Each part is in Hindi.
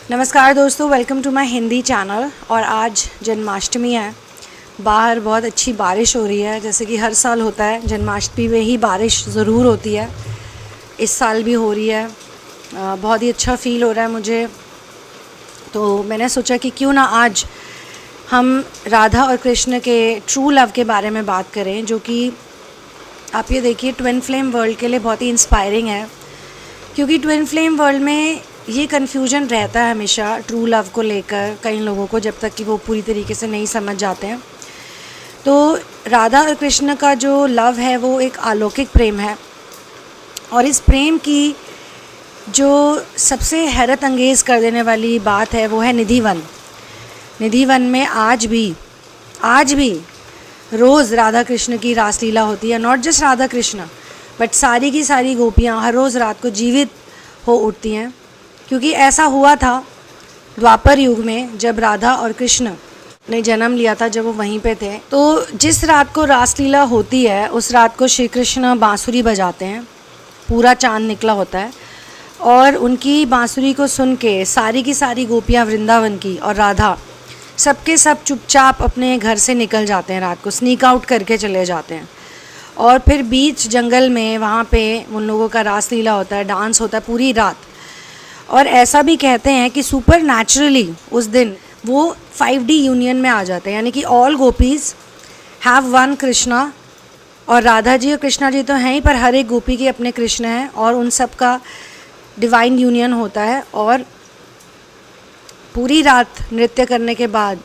नमस्कार दोस्तों, welcome to my Hindi channel. और आज जन्माष्टमी है। बाहर बहुत अच्छी बारिश हो रही है, जैसे कि हर साल होता है जन्माष्टमी में ही बारिश ज़रूर होती है। इस साल भी हो रही है। बहुत ही अच्छा फ़ील हो रहा है मुझे। तो मैंने सोचा कि क्यों ना आज हम राधा और कृष्ण के ट्रू लव के बारे में बात करें, जो कि आप ये देखिए ट्विन फ्लेम वर्ल्ड के लिए बहुत ही इंस्पायरिंग है। क्योंकि ट्विन फ्लेम वर्ल्ड में ये कन्फ्यूजन रहता है हमेशा ट्रू लव को लेकर कई लोगों को, जब तक कि वो पूरी तरीके से नहीं समझ जाते हैं। तो राधा और कृष्ण का जो लव है वो एक अलौकिक प्रेम है। और इस प्रेम की जो सबसे हैरत अंगेज़ कर देने वाली बात है वो है निधिवन। निधिवन में आज भी रोज़ राधा कृष्ण की रासलीला होती है। Not just Radha Krishna but सारी की सारी गोपियाँ हर रोज़ रात को जीवित हो उठती हैं। क्योंकि ऐसा हुआ था द्वापर युग में, जब राधा और कृष्ण ने जन्म लिया था, जब वो वहीं पे थे। तो जिस रात को रासलीला होती है उस रात को श्री कृष्ण बांसुरी बजाते हैं। पूरा चांद निकला होता है और उनकी बांसुरी को सुन के सारी की सारी गोपियाँ वृंदावन की और राधा सबके सब चुपचाप अपने घर से निकल जाते हैं। रात को स्नीक आउट करके चले जाते हैं और फिर बीच जंगल में वहाँ पे उन लोगों का रासलीला होता है, डांस होता है पूरी रात। और ऐसा भी कहते हैं कि सुपर नेचुरली उस दिन वो 5D यूनियन में आ जाते हैं, यानी कि all gopis have one Krishna. और राधा जी और कृष्णा जी तो हैं ही, पर हर एक गोपी के अपने कृष्ण हैं और उन सब का डिवाइन यूनियन होता है। और पूरी रात नृत्य करने के बाद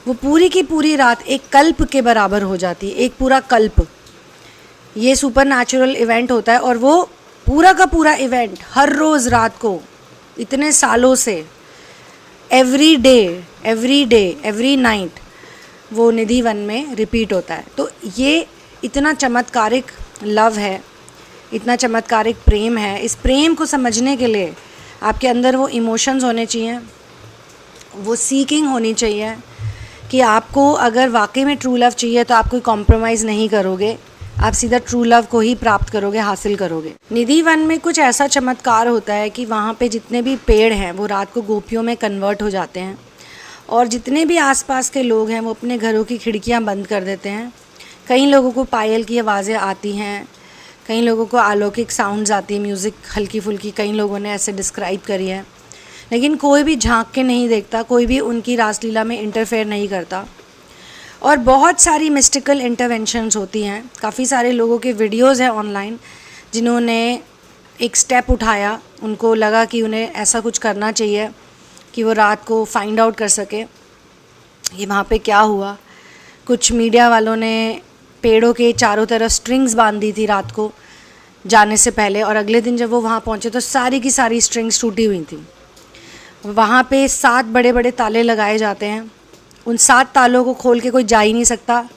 वो पूरी की पूरी रात एक कल्प के बराबर हो जाती है, एक पूरा कल्प। ये सुपर नेचुरल इवेंट होता है और वो पूरा का पूरा इवेंट हर रोज़ रात को इतने सालों से एवरी डे एवरी नाइट वो निधिवन में रिपीट होता है। तो ये इतना चमत्कारिक लव है, इतना चमत्कारिक प्रेम है। इस प्रेम को समझने के लिए आपके अंदर वो इमोशंस होने चाहिए, वो सीकिंग होनी चाहिए कि आपको अगर वाकई में ट्रू लव चाहिए तो आप कोई कॉम्प्रोमाइज़ नहीं करोगे, आप सीधा ट्रू लव को ही प्राप्त करोगे, हासिल करोगे। निधिवन में कुछ ऐसा चमत्कार होता है कि वहाँ पे जितने भी पेड़ हैं वो रात को गोपियों में कन्वर्ट हो जाते हैं और जितने भी आसपास के लोग हैं वो अपने घरों की खिड़कियाँ बंद कर देते हैं। कई लोगों को पायल की आवाज़ें आती हैं, कई लोगों को अलौकिक साउंड्स आती है, म्यूज़िक हल्की फुल्की कई लोगों ने ऐसे डिस्क्राइब करी है। लेकिन कोई भी झांक के नहीं देखता, कोई भी उनकी रासलीला में इंटरफेयर नहीं करता। और बहुत सारी मिस्टिकल इंटरवेंशंस होती हैं। काफ़ी सारे लोगों के वीडियोस हैं ऑनलाइन जिन्होंने एक स्टेप उठाया, उनको लगा कि उन्हें ऐसा कुछ करना चाहिए कि वो रात को फाइंड आउट कर सके कि वहाँ पे क्या हुआ। कुछ मीडिया वालों ने पेड़ों के चारों तरफ स्ट्रिंग्स बांध दी थी रात को जाने से पहले, और अगले दिन जब वो वहाँ पहुँचे तो सारी की सारी स्ट्रिंग्स टूटी हुई थी। वहाँ पे 7 बड़े बड़े ताले लगाए जाते हैं, उन 7 तालों को खोल के कोई जा ही नहीं सकता।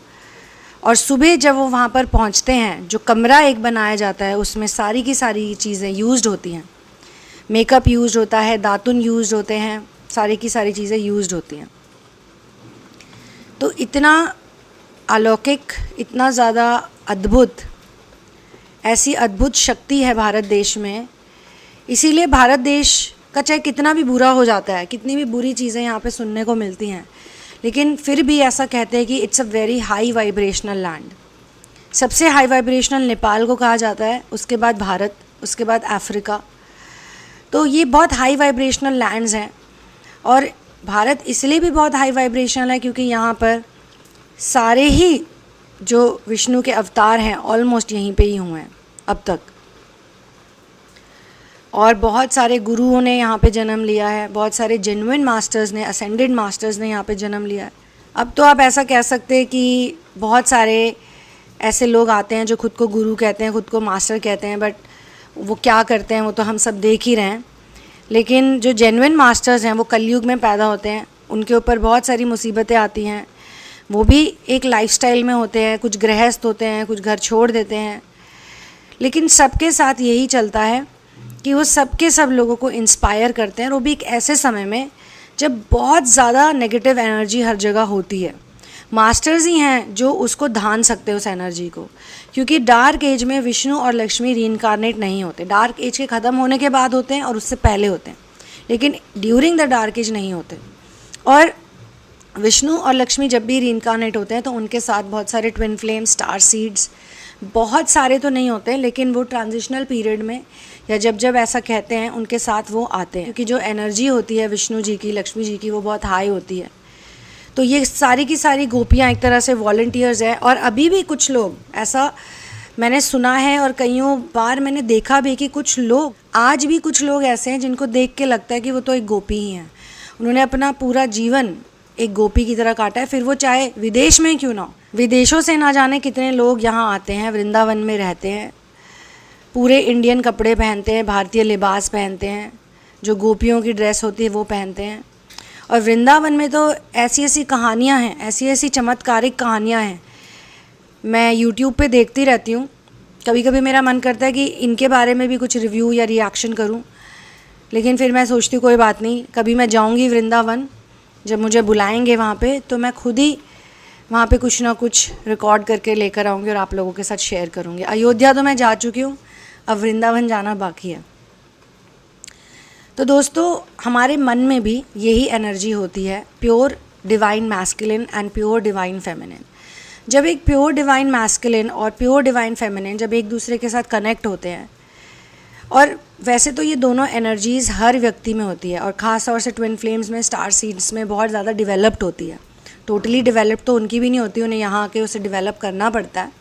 और सुबह जब वो वहाँ पर पहुँचते हैं, जो कमरा एक बनाया जाता है उसमें सारी की सारी चीज़ें यूज्ड होती हैं। मेकअप यूज्ड होता है, दातुन यूज्ड होते हैं, सारी की सारी चीज़ें यूज्ड होती हैं। तो इतना अलौकिक, इतना ज़्यादा अद्भुत, ऐसी अद्भुत शक्ति है भारत देश में। इसीलिए भारत देश का चाहे कितना भी बुरा हो जाता है, कितनी भी बुरी चीज़ें यहाँ पे सुनने को मिलती हैं, लेकिन फिर भी ऐसा कहते हैं कि it's a very high vibrational land. सबसे हाई वाइब्रेशनल नेपाल को कहा जाता है, उसके बाद भारत, उसके बाद अफ्रीका। तो ये बहुत हाई वाइब्रेशनल लैंड्स हैं। और भारत इसलिए भी बहुत हाई वाइब्रेशनल है क्योंकि यहाँ पर सारे ही जो विष्णु के अवतार हैं ऑलमोस्ट यहीं पे ही हुए हैं अब तक। और बहुत सारे गुरुओं ने यहाँ पे जन्म लिया है, बहुत सारे जेन्युइन मास्टर्स ने, असेंडेड मास्टर्स ने यहाँ पे जन्म लिया है। अब तो आप ऐसा कह सकते हैं कि बहुत सारे ऐसे लोग आते हैं जो खुद को गुरु कहते हैं, खुद को मास्टर कहते हैं, बट वो क्या करते हैं वो तो हम सब देख ही रहे हैं। लेकिन जो जेन्युइन मास्टर्स हैं वो कलयुग में पैदा होते हैं, उनके ऊपर बहुत सारी मुसीबतें आती हैं। वो भी एक लाइफस्टाइल में होते हैं, कुछ गृहस्थ होते हैं, कुछ घर छोड़ देते हैं, लेकिन सबके साथ यही चलता है कि वो सबके सब लोगों को इंस्पायर करते हैं। और वो भी एक ऐसे समय में जब बहुत ज़्यादा नेगेटिव एनर्जी हर जगह होती है। मास्टर्स ही हैं जो उसको धान सकते हैं उस एनर्जी को, क्योंकि डार्क एज में विष्णु और लक्ष्मी रीइंकारनेट नहीं होते। डार्क एज के ख़त्म होने के बाद होते हैं और उससे पहले होते हैं। लेकिन ड्यूरिंग द डार्क एज नहीं होते। और विष्णु और लक्ष्मी जब भी रीइंकार्नेट होते हैं तो उनके साथ बहुत सारे ट्विन फ्लेम, स्टार सीड्स, बहुत सारे तो नहीं होते लेकिन वो ट्रांजिशनल पीरियड में या जब जब ऐसा कहते हैं उनके साथ वो आते हैं, क्योंकि जो एनर्जी होती है विष्णु जी की, लक्ष्मी जी की, वो बहुत हाई होती है। तो ये सारी की सारी गोपियाँ एक तरह से वॉलंटियर्स हैं। और अभी भी कुछ लोग, ऐसा मैंने सुना है और कईयों बार मैंने देखा भी कि कुछ लोग, आज भी कुछ लोग ऐसे हैं जिनको देख के लगता है कि वो तो एक गोपी ही हैं। उन्होंने अपना पूरा जीवन एक गोपी की तरह काटा है, फिर वो चाहे विदेश में क्यों ना हो। विदेशों से ना जाने कितने लोग यहाँ आते हैं, वृंदावन में रहते हैं, पूरे इंडियन कपड़े पहनते हैं, भारतीय लिबास पहनते हैं, जो गोपियों की ड्रेस होती है वो पहनते हैं। और वृंदावन में तो ऐसी ऐसी कहानियाँ हैं, ऐसी ऐसी चमत्कारिक कहानियाँ हैं, मैं यूट्यूब पे देखती रहती हूँ। कभी कभी मेरा मन करता है कि इनके बारे में भी कुछ रिव्यू या रिएक्शन करूँ, लेकिन फिर मैं सोचती हूँ कोई बात नहीं, कभी मैं जाऊँगी वृंदावन, जब मुझे बुलाएंगे वहाँ पे तो मैं खुद ही वहाँ पे कुछ ना कुछ रिकॉर्ड करके लेकर आऊँगी और आप लोगों के साथ शेयर करूँगी। अयोध्या तो मैं जा चुकी हूँ, अब वृंदावन जाना बाकी है। तो दोस्तों, हमारे मन में भी यही एनर्जी होती है, pure divine masculine and pure divine feminine. जब एक प्योर डिवाइन मैस्कुलिन और प्योर डिवाइन फेमिनिन जब एक दूसरे के साथ कनेक्ट होते हैं, और वैसे तो ये दोनों एनर्जीज़ हर व्यक्ति में होती है और ख़ास तौर से ट्विन फ्लेम्स में, स्टार सीड्स में बहुत ज़्यादा डेवलप्ड होती है। टोटली डेवलप्ड तो उनकी भी नहीं होती, उन्हें यहाँ आके उसे डेवलप करना पड़ता है,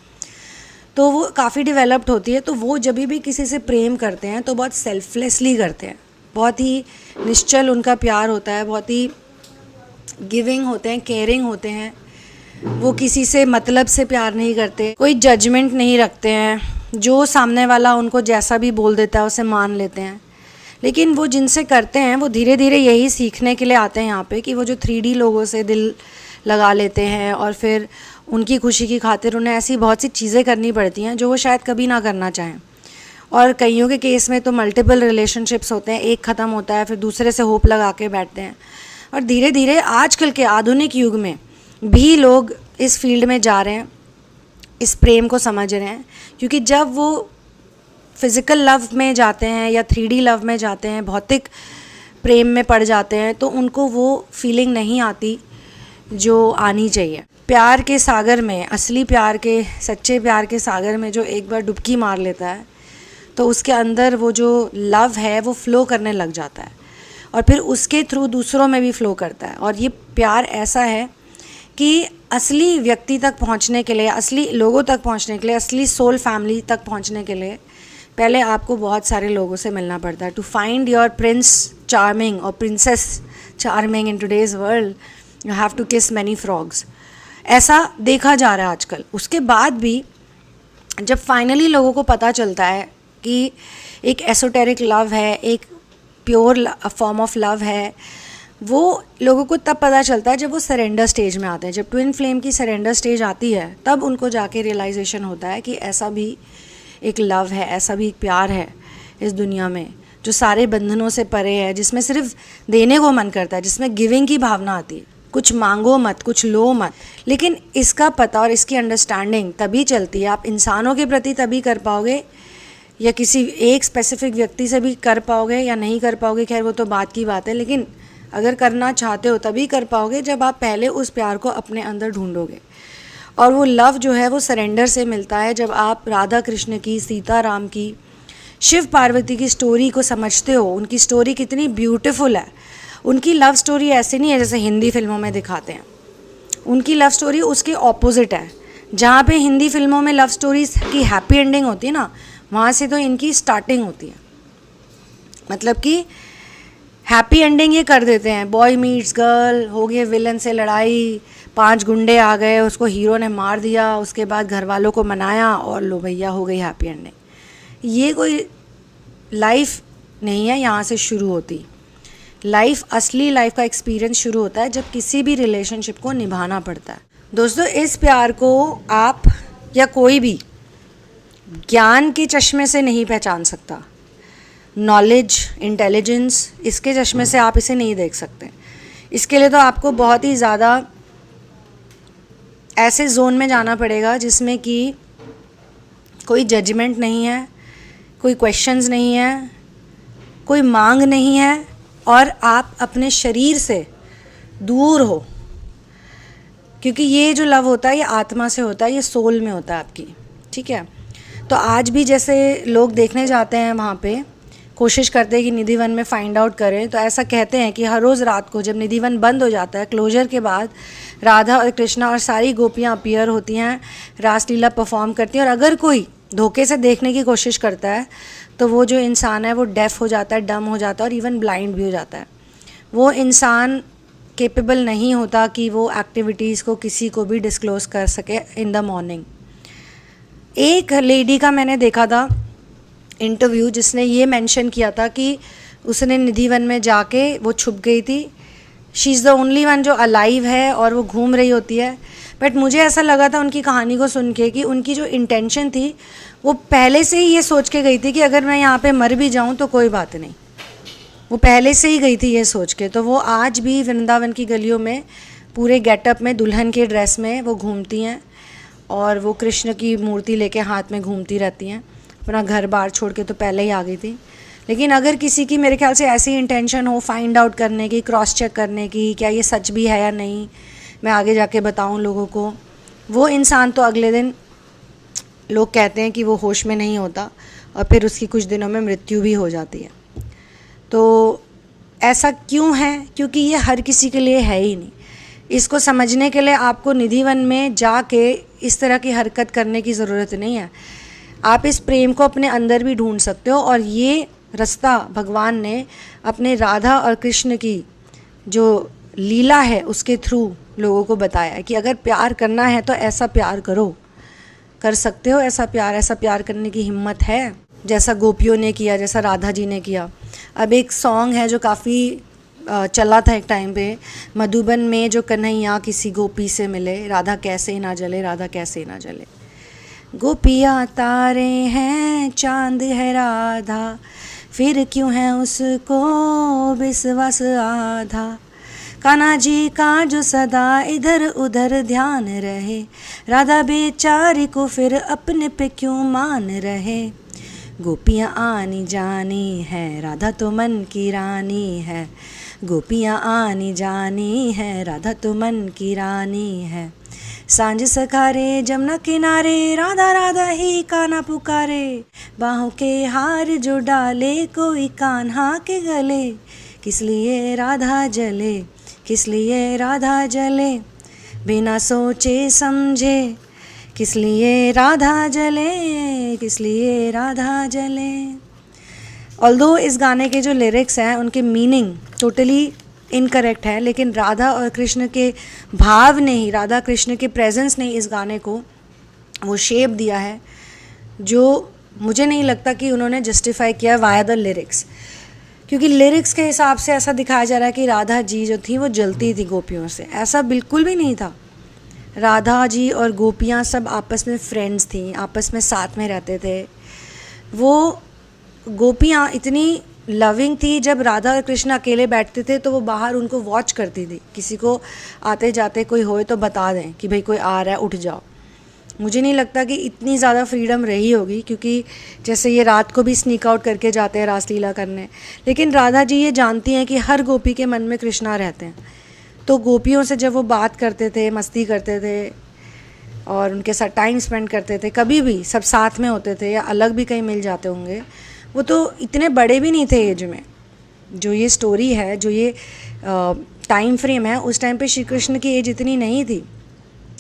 तो वो काफ़ी डेवलप्ड होती है। तो वो जब भी किसी से प्रेम करते हैं तो बहुत सेल्फलेसली करते हैं, बहुत ही निश्चल उनका प्यार होता है, बहुत ही गिविंग होते हैं, केयरिंग होते हैं। वो किसी से मतलब से प्यार नहीं करते, कोई जजमेंट नहीं रखते हैं, जो सामने वाला उनको जैसा भी बोल देता है उसे मान लेते हैं। लेकिन वो जिनसे करते हैं वो धीरे धीरे यही सीखने के लिए आते हैं यहाँ पे कि वो जो 3D लोगों से दिल लगा लेते हैं और फिर उनकी खुशी की खातिर उन्हें ऐसी बहुत सी चीज़ें करनी पड़ती हैं जो वो शायद कभी ना करना चाहें। और कईयों के केस में तो मल्टीपल रिलेशनशिप्स होते हैं, एक ख़त्म होता है फिर दूसरे से होप लगा के बैठते हैं। और धीरे धीरे आजकल के आधुनिक युग में भी लोग इस फील्ड में जा रहे हैं, इस प्रेम को समझ रहे हैं, क्योंकि जब वो फिज़िकल लव में जाते हैं या 3D लव में जाते हैं, भौतिक प्रेम में पड़ जाते हैं, तो उनको वो फीलिंग नहीं आती जो आनी चाहिए। प्यार के सागर में, असली प्यार के, सच्चे प्यार के सागर में जो एक बार डुबकी मार लेता है तो उसके अंदर वो जो लव है वो फ़्लो करने लग जाता है और फिर उसके थ्रू दूसरों में भी फ़्लो करता है। और ये प्यार ऐसा है कि असली व्यक्ति तक पहुंचने के लिए, असली लोगों तक पहुंचने के लिए, असली सोल फैमिली तक पहुंचने के लिए पहले आपको बहुत सारे लोगों से मिलना पड़ता है। To find your prince charming और princess charming in today's world you have to kiss many frogs, ऐसा देखा जा रहा है आजकल। उसके बाद भी जब फाइनली लोगों को पता चलता है कि एक एसोटेरिक लव है, एक प्योर फॉर्म ऑफ लव है, वो लोगों को तब पता चलता है जब वो सरेंडर स्टेज में आते हैं। जब ट्विन फ्लेम की सरेंडर स्टेज आती है तब उनको जाके रियलाइजेशन होता है कि ऐसा भी एक लव है, ऐसा भी एक प्यार है इस दुनिया में जो सारे बंधनों से परे है, जिसमें सिर्फ देने को मन करता है, जिसमें गिविंग की भावना आती है। कुछ मांगो मत, कुछ लो मत। लेकिन इसका पता और इसकी अंडरस्टैंडिंग तभी चलती है, आप इंसानों के प्रति तभी कर पाओगे या किसी एक स्पेसिफिक व्यक्ति से भी कर पाओगे या नहीं कर पाओगे, खैर वो तो बात की बात है, लेकिन अगर करना चाहते हो तभी कर पाओगे जब आप पहले उस प्यार को अपने अंदर ढूंढोगे। और वो लव जो है वो सरेंडर से मिलता है जब आप राधा कृष्ण की, सीता राम की, शिव पार्वती की स्टोरी को समझते हो। उनकी स्टोरी कितनी ब्यूटीफुल है। उनकी लव स्टोरी ऐसी नहीं है जैसे हिंदी फिल्मों में दिखाते हैं, उनकी लव स्टोरी उसके ऑपोजिट है। जहाँ पे हिंदी फिल्मों में लव स्टोरीज की हैप्पी एंडिंग होती है ना, वहाँ से तो इनकी स्टार्टिंग होती है। मतलब कि हैप्पी एंडिंग ये कर देते हैं, बॉय मीट्स गर्ल, हो गए विलन से लड़ाई, 5 गुंडे आ गए, उसको हीरो ने मार दिया, उसके बाद घर वालों को मनाया और लो भैया हो गई हैप्पी एंडिंग। ये कोई लाइफ नहीं है यहाँ से शुरू होती। लाइफ, असली लाइफ का एक्सपीरियंस शुरू होता है जब किसी भी रिलेशनशिप को निभाना पड़ता है। दोस्तों, इस प्यार को आप या कोई भी ज्ञान के चश्मे से नहीं पहचान सकता। नॉलेज, इंटेलिजेंस, इसके चश्मे से आप इसे नहीं देख सकते। इसके लिए तो आपको बहुत ही ज़्यादा ऐसे जोन में जाना पड़ेगा जिसमें कि कोई जजमेंट नहीं है, कोई क्वेश्चंस नहीं है, कोई मांग नहीं है, और आप अपने शरीर से दूर हो, क्योंकि ये जो लव होता है ये आत्मा से होता है, ये सोल में होता है आपकी, ठीक है। तो आज भी जैसे लोग देखने जाते हैं वहाँ पे, कोशिश करते हैं कि निधि वन में फाइंड आउट करें, तो ऐसा कहते हैं कि हर रोज़ रात को जब निधि वन बंद हो जाता है क्लोजर के बाद, राधा और कृष्णा और सारी गोपियाँ अपीयर होती हैं, रासलीला परफॉर्म करती हैं, और अगर कोई धोखे से देखने की कोशिश करता है तो वो जो इंसान है वो डेफ हो जाता है, डम हो जाता है और इवन ब्लाइंड भी हो जाता है। वो इंसान केपेबल नहीं होता कि वो एक्टिविटीज़ को किसी को भी डिस्क्लोज़ कर सके इन द मॉर्निंग। एक लेडी का मैंने देखा था इंटरव्यू जिसने ये मेंशन किया था कि उसने निधि वन में जाके वो छुप गई थी, she is the only one जो अलाइव है और वो घूम रही होती है। बट मुझे ऐसा लगा था उनकी कहानी को सुन के कि उनकी जो इंटेंशन थी वो पहले से ही ये सोच के गई थी कि अगर मैं यहाँ पे मर भी जाऊँ तो कोई बात नहीं, वो पहले से ही गई थी ये सोच के। तो वो आज भी वृंदावन की गलियों में पूरे गेटअप में दुल्हन के ड्रेस में वो घूमती हैं और वो कृष्ण की मूर्ति लेके हाथ में घूमती रहती हैं। अपना घर बार छोड़ के तो पहले ही आ गई थी। लेकिन अगर किसी की मेरे ख्याल से ऐसी इंटेंशन हो फाइंड आउट करने की, क्रॉस चेक करने की, क्या ये सच भी है या नहीं, मैं आगे जाके बताऊं लोगों को, वो इंसान तो अगले दिन लोग कहते हैं कि वो होश में नहीं होता और फिर उसकी कुछ दिनों में मृत्यु भी हो जाती है। तो ऐसा क्यों है? क्योंकि ये हर किसी के लिए है ही नहीं। इसको समझने के लिए आपको निधि वन में जाके इस तरह की हरकत करने की ज़रूरत नहीं है। आप इस प्रेम को अपने अंदर भी ढूंढ सकते हो, और ये रास्ता भगवान ने अपने राधा और कृष्ण की जो लीला है उसके थ्रू लोगों को बताया है कि अगर प्यार करना है तो ऐसा प्यार करो, कर सकते हो ऐसा प्यार करने की हिम्मत है, जैसा गोपियों ने किया, जैसा राधा जी ने किया। अब एक सॉन्ग है जो काफ़ी चला था एक टाइम पे, मधुबन में जो कन्हैया किसी गोपी से मिले, राधा कैसे ना जले, राधा कैसे ना जले। गोपियाँ तारे हैं, चांद है राधा, फिर क्यों है उसको विश्वास आधा। कान्हा जी का जो सदा इधर उधर ध्यान रहे, राधा बेचारी को फिर अपने पे क्यों मान रहे। गोपियाँ आनी जानी है, राधा तो मन की रानी है। गोपियाँ आनी जानी है, राधा तो मन की रानी है। सांझ सखारे जमुना किनारे, राधा राधा ही कान्हा पुकारे। बाहों के हार जो डाले कोई कान्हा के गले, किस लिए राधा जले, किस लिए राधा जले। बिना सोचे समझे किस लिए राधा जले, किस लिए राधा जले। ऑल्दो इस गाने के जो लिरिक्स हैं उनके मीनिंग टोटली इनकरेक्ट है, लेकिन राधा और कृष्ण के भाव ने ही, राधा कृष्ण के प्रेजेंस ने ही इस गाने को वो शेप दिया है, जो मुझे नहीं लगता कि उन्होंने जस्टिफाई किया वाया द लिरिक्स। क्योंकि लिरिक्स के हिसाब से ऐसा दिखाया जा रहा है कि राधा जी जो थी वो जलती थी गोपियों से, ऐसा बिल्कुल भी नहीं था। राधा जी और गोपियाँ सब आपस में फ्रेंड्स थी, आपस में साथ में रहते थे। वो गोपियाँ इतनी लविंग थी, जब राधा और कृष्ण अकेले बैठते थे तो वो बाहर उनको वॉच करती थी, किसी को आते जाते कोई होए तो बता दें कि भाई कोई आ रहा है, उठ जाओ। मुझे नहीं लगता कि इतनी ज़्यादा फ्रीडम रही होगी, क्योंकि जैसे ये रात को भी स्नीक आउट करके जाते हैं रासलीला करने, लेकिन राधा जी ये जानती हैं कि हर गोपी के मन में कृष्णा रहते हैं। तो गोपियों से जब वो बात करते थे, मस्ती करते थे और उनके साथ टाइम स्पेंड करते थे, कभी भी सब साथ में होते थे या अलग भी कहीं मिल जाते होंगे, वो तो इतने बड़े भी नहीं थे एज में। जो ये स्टोरी है, जो ये टाइम फ्रेम है, उस टाइम पे श्री कृष्ण की एज इतनी नहीं थी,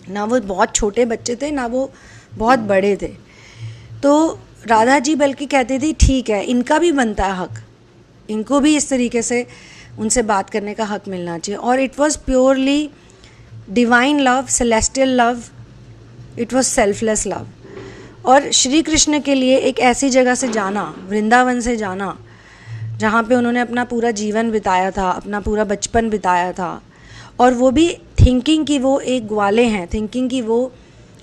ना वो बहुत छोटे बच्चे थे ना वो बहुत बड़े थे। तो राधा जी बल्कि कहती थी ठीक है, इनका भी बनता है हक, इनको भी इस तरीके से उनसे बात करने का हक मिलना चाहिए। और it was purely divine love, celestial love, it was selfless love. और श्री कृष्ण के लिए एक ऐसी जगह से जाना, वृंदावन से जाना, जहाँ पे उन्होंने अपना पूरा जीवन बिताया था, अपना पूरा बचपन बिताया था, और वो भी थिंकिंग कि वो एक ग्वाले हैं, थिंकिंग कि वो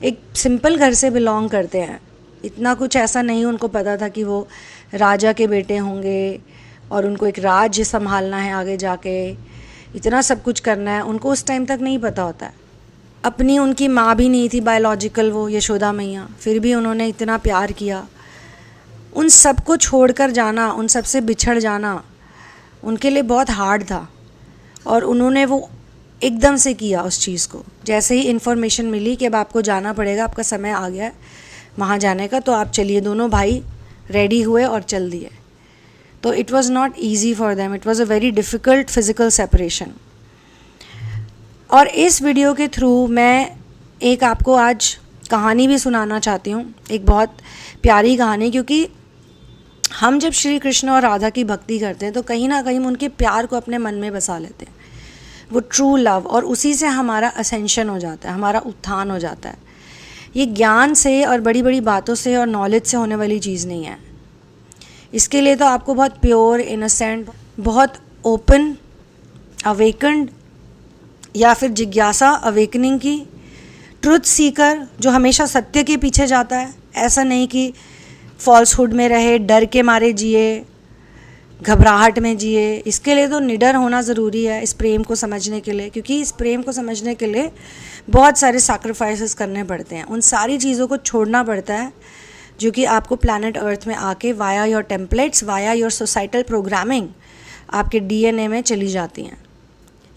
एक सिंपल घर से बिलोंग करते हैं। इतना कुछ ऐसा नहीं उनको पता था कि वो राजा के बेटे होंगे और उनको एक राज्य संभालना है आगे जाके, इतना सब कुछ करना है, उनको उस टाइम तक नहीं पता होता है। अपनी उनकी माँ भी नहीं थी बायोलॉजिकल, वो यशोदा मैया, फिर भी उन्होंने इतना प्यार किया। उन सब को छोड़कर जाना, उन सब से बिछड़ जाना, उनके लिए बहुत हार्ड था और उन्होंने वो एकदम से किया उस चीज़ को। जैसे ही इन्फॉर्मेशन मिली कि अब आपको जाना पड़ेगा, आपका समय आ गया है वहाँ जाने का, तो आप चलिए। दोनों भाई रेडी हुए और चल दिए। तो it was not easy for them, it was a very difficult physical separation. और इस वीडियो के थ्रू मैं एक आपको आज कहानी भी सुनाना चाहती हूँ, एक बहुत प्यारी कहानी, क्योंकि हम जब श्री कृष्ण और राधा की भक्ति करते हैं तो कहीं ना कहीं उनके प्यार को अपने मन में बसा लेते हैं, वो ट्रू लव, और उसी से हमारा असेंशन हो जाता है, हमारा उत्थान हो जाता है। ये ज्ञान से और बड़ी बड़ी बातों से और नॉलेज से होने वाली चीज़ नहीं है। इसके लिए तो आपको बहुत प्योर, इनोसेंट, बहुत ओपन, अवेकन्ड, या फिर जिज्ञासा, अवेकनिंग की, ट्रुथ सीकर जो हमेशा सत्य के पीछे जाता है, ऐसा नहीं कि फॉल्सहुड में रहे, डर के मारे जिए, घबराहट में जिए। इसके लिए तो निडर होना ज़रूरी है इस प्रेम को समझने के लिए, क्योंकि इस प्रेम को समझने के लिए बहुत सारे सैक्रिफाइसेस करने पड़ते हैं। उन सारी चीज़ों को छोड़ना पड़ता है जो कि आपको प्लैनेट अर्थ में आके via your templates, via your societal programming आपके डीएनए में चली जाती हैं,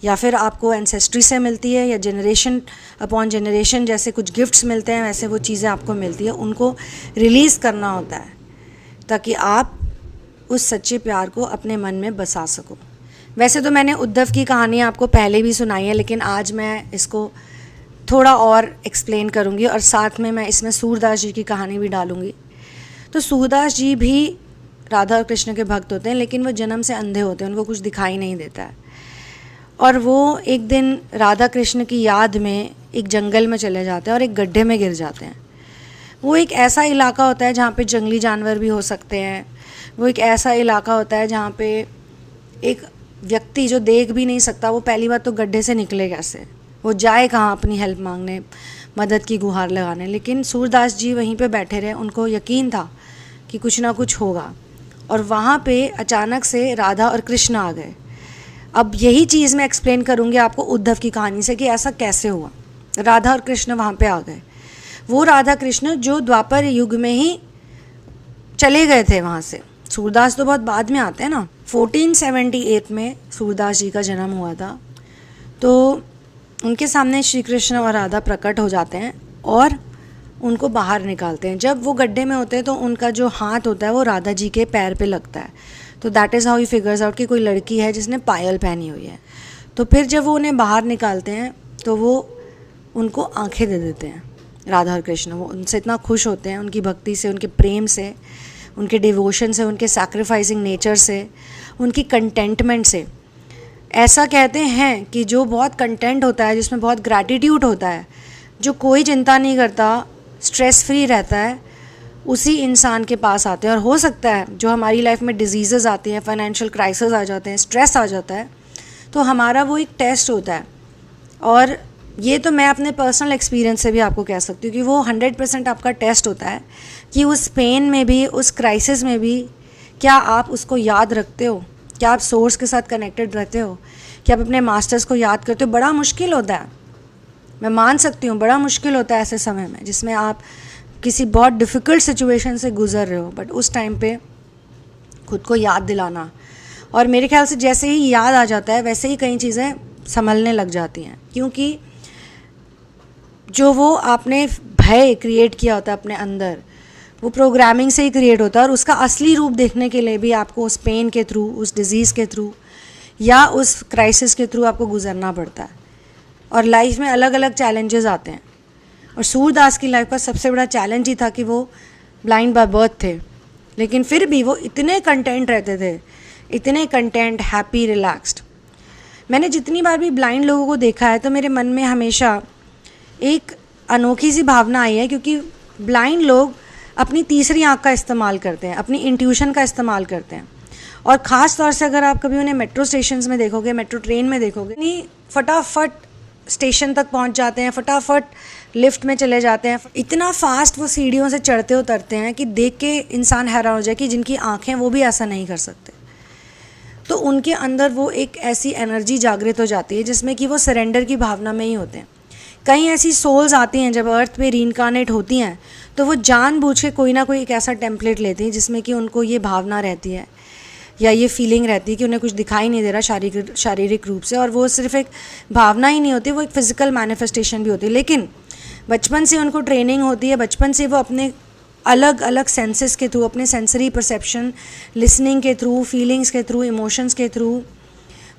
या फिर आपको एंसेस्ट्री से मिलती है, या जनरेशन अपॉन जनरेशन जैसे कुछ गिफ्ट्स मिलते हैं वैसे वो चीज़ें आपको मिलती है। उनको रिलीज़ करना होता है ताकि आप उस सच्चे प्यार को अपने मन में बसा सको। वैसे तो मैंने उद्धव की कहानी आपको पहले भी सुनाई है, लेकिन आज मैं इसको थोड़ा और एक्सप्लेन करूँगी और साथ में मैं इसमें सूरदास जी की कहानी भी डालूँगी। तो सूरदास जी भी राधा और कृष्ण के भक्त होते हैं, लेकिन वो जन्म से अंधे होते हैं, उनको कुछ दिखाई नहीं देता है। और वो एक दिन राधा कृष्ण की याद में एक जंगल में चले जाते हैं और एक गड्ढे में गिर जाते हैं। वो एक ऐसा इलाका होता है जहाँ पे जंगली जानवर भी हो सकते हैं। वो एक ऐसा इलाका होता है जहाँ पे एक व्यक्ति जो देख भी नहीं सकता, वो पहली बार तो गड्ढे से निकले कैसे, वो जाए कहाँ अपनी हेल्प मांगने, मदद की गुहार लगाने। लेकिन सूरदास जी वहीं पे बैठे रहे, उनको यकीन था कि कुछ ना कुछ होगा। और वहाँ पे अचानक से राधा और कृष्ण आ गए। अब यही चीज़ मैं एक्सप्लेन करूँगी आपको उद्धव की कहानी से कि ऐसा कैसे हुआ। राधा और कृष्ण वहाँ पे आ गए, वो राधा कृष्ण जो द्वापर युग में ही चले गए थे वहाँ से। सूरदास तो बहुत बाद में आते हैं ना। 1478 में सूरदास जी का जन्म हुआ था। तो उनके सामने श्री कृष्ण और राधा प्रकट हो जाते हैं और उनको बाहर निकालते हैं। जब वो गड्ढे में होते हैं तो उनका जो हाथ होता है वो राधा जी के पैर पे लगता है। तो that is how he figures out कि कोई लड़की है जिसने पायल पहनी हुई है। तो फिर जब वो उन्हें बाहर निकालते हैं तो वो उनको आंखें दे देते हैं, राधा और कृष्ण। वो उनसे इतना खुश होते हैं, उनकी भक्ति से, उनके प्रेम से, उनके डिवोशन से, उनके सैक्रिफाइसिंग नेचर से, उनकी कंटेंटमेंट से। ऐसा कहते हैं कि जो बहुत कंटेंट होता है, जिसमें बहुत ग्रैटिट्यूड होता है, जो कोई चिंता नहीं करता, स्ट्रेस फ्री रहता है, उसी इंसान के पास आते हैं। और हो सकता है जो हमारी लाइफ में डिजीज़ेज़ आती हैं, फाइनेंशियल क्राइसिस आ जाते हैं, स्ट्रेस आ जाता है, तो हमारा वो एक टेस्ट होता है। और ये तो मैं अपने पर्सनल एक्सपीरियंस से भी आपको कह सकती हूँ कि वो 100% आपका टेस्ट होता है कि उस पेन में भी, उस क्राइसिस में भी क्या आप उसको याद रखते हो, क्या आप सोर्स के साथ कनेक्टेड रहते हो, क्या आप अपने मास्टर्स को याद करते हो। बड़ा मुश्किल होता है, मैं मान सकती हूँ, बड़ा मुश्किल होता है ऐसे समय में जिसमें आप किसी बहुत डिफ़िकल्ट सिचुएशन से गुज़र रहे हो, बट उस टाइम पे खुद को याद दिलाना। और मेरे ख्याल से जैसे ही याद आ जाता है वैसे ही कई चीज़ें संभलने लग जाती हैं, क्योंकि जो वो आपने भय क्रिएट किया होता है अपने अंदर, वो प्रोग्रामिंग से ही क्रिएट होता है। और उसका असली रूप देखने के लिए भी आपको उस पेन के थ्रू, उस डिज़ीज़ के थ्रू या उस क्राइसिस के थ्रू आपको गुजरना पड़ता है। और लाइफ में अलग अलग चैलेंजेस आते हैं। और सूरदास की लाइफ का सबसे बड़ा चैलेंज ही था कि वो ब्लाइंड बाय बर्थ थे, लेकिन फिर भी वो इतने कंटेंट रहते थे, इतने कंटेंट, हैप्पी, रिलैक्स्ड। मैंने जितनी बार भी ब्लाइंड लोगों को देखा है तो मेरे मन में हमेशा एक अनोखी सी भावना आई है, क्योंकि ब्लाइंड लोग अपनी तीसरी आंख का इस्तेमाल करते हैं, अपनी इंट्यूशन का इस्तेमाल करते हैं। और ख़ास तौर से अगर आप कभी उन्हें मेट्रो स्टेशंस में देखोगे, मेट्रो ट्रेन में देखोगे, नहीं फटाफट स्टेशन तक पहुंच जाते हैं, फटाफट लिफ्ट में चले जाते हैं, इतना फास्ट वो सीढ़ियों से चढ़ते उतरते हैं कि देख के इंसान हैरान हो जाए कि जिनकी आँखें वो भी ऐसा नहीं कर सकते। तो उनके अंदर वो एक ऐसी एनर्जी जागृत हो जाती है जिसमें कि वो सरेंडर की भावना में ही होते हैं। कई ऐसी सोल्स आती हैं जब अर्थ पे रीइंकार्नेट होती हैं तो वो जानबूझ के कोई ना कोई एक ऐसा टेम्पलेट लेती हैं जिसमें कि उनको ये भावना रहती है या ये फीलिंग रहती है कि उन्हें कुछ दिखाई नहीं दे रहा शारीरिक रूप से, और वो सिर्फ एक भावना ही नहीं होती, वो एक फ़िज़िकल मैनिफेस्टेशन भी होती है। लेकिन बचपन से उनको ट्रेनिंग होती है, बचपन से वो अपने अलग अलग सेंसेस के थ्रू, अपने सेंसरी परसेप्शन, लिसनिंग के थ्रू, फीलिंग्स के थ्रू, इमोशंस के थ्रू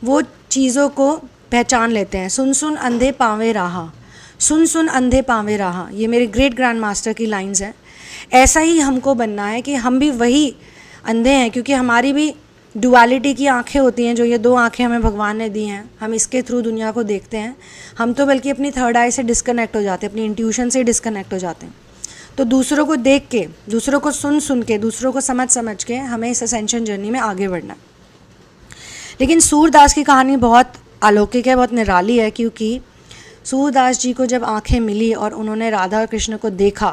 वो चीज़ों को पहचान लेते हैं। सुन सुन अंधे पावे राहा, सुन सुन अंधे पावे राहा, ये मेरे ग्रेट ग्रैंड मास्टर की लाइंस हैं। ऐसा ही हमको बनना है कि हम भी वही अंधे हैं, क्योंकि हमारी भी डुअलिटी की आंखें होती हैं, जो ये दो आंखें हमें भगवान ने दी हैं, हम इसके थ्रू दुनिया को देखते हैं। हम तो बल्कि अपनी थर्ड आई से डिस्कनेक्ट हो जाते हैं, अपनी इंट्यूशन से डिस्कनेक्ट हो जाते हैं। तो दूसरों को देख के, दूसरों को सुन सुन के, दूसरों को समझ समझ के हमें इस असेंशन जर्नी में आगे बढ़ना है। लेकिन सूरदास की कहानी बहुत अलौकिक है, बहुत निराली है, क्योंकि सूरदास जी को जब आंखें मिली और उन्होंने राधा और कृष्ण को देखा,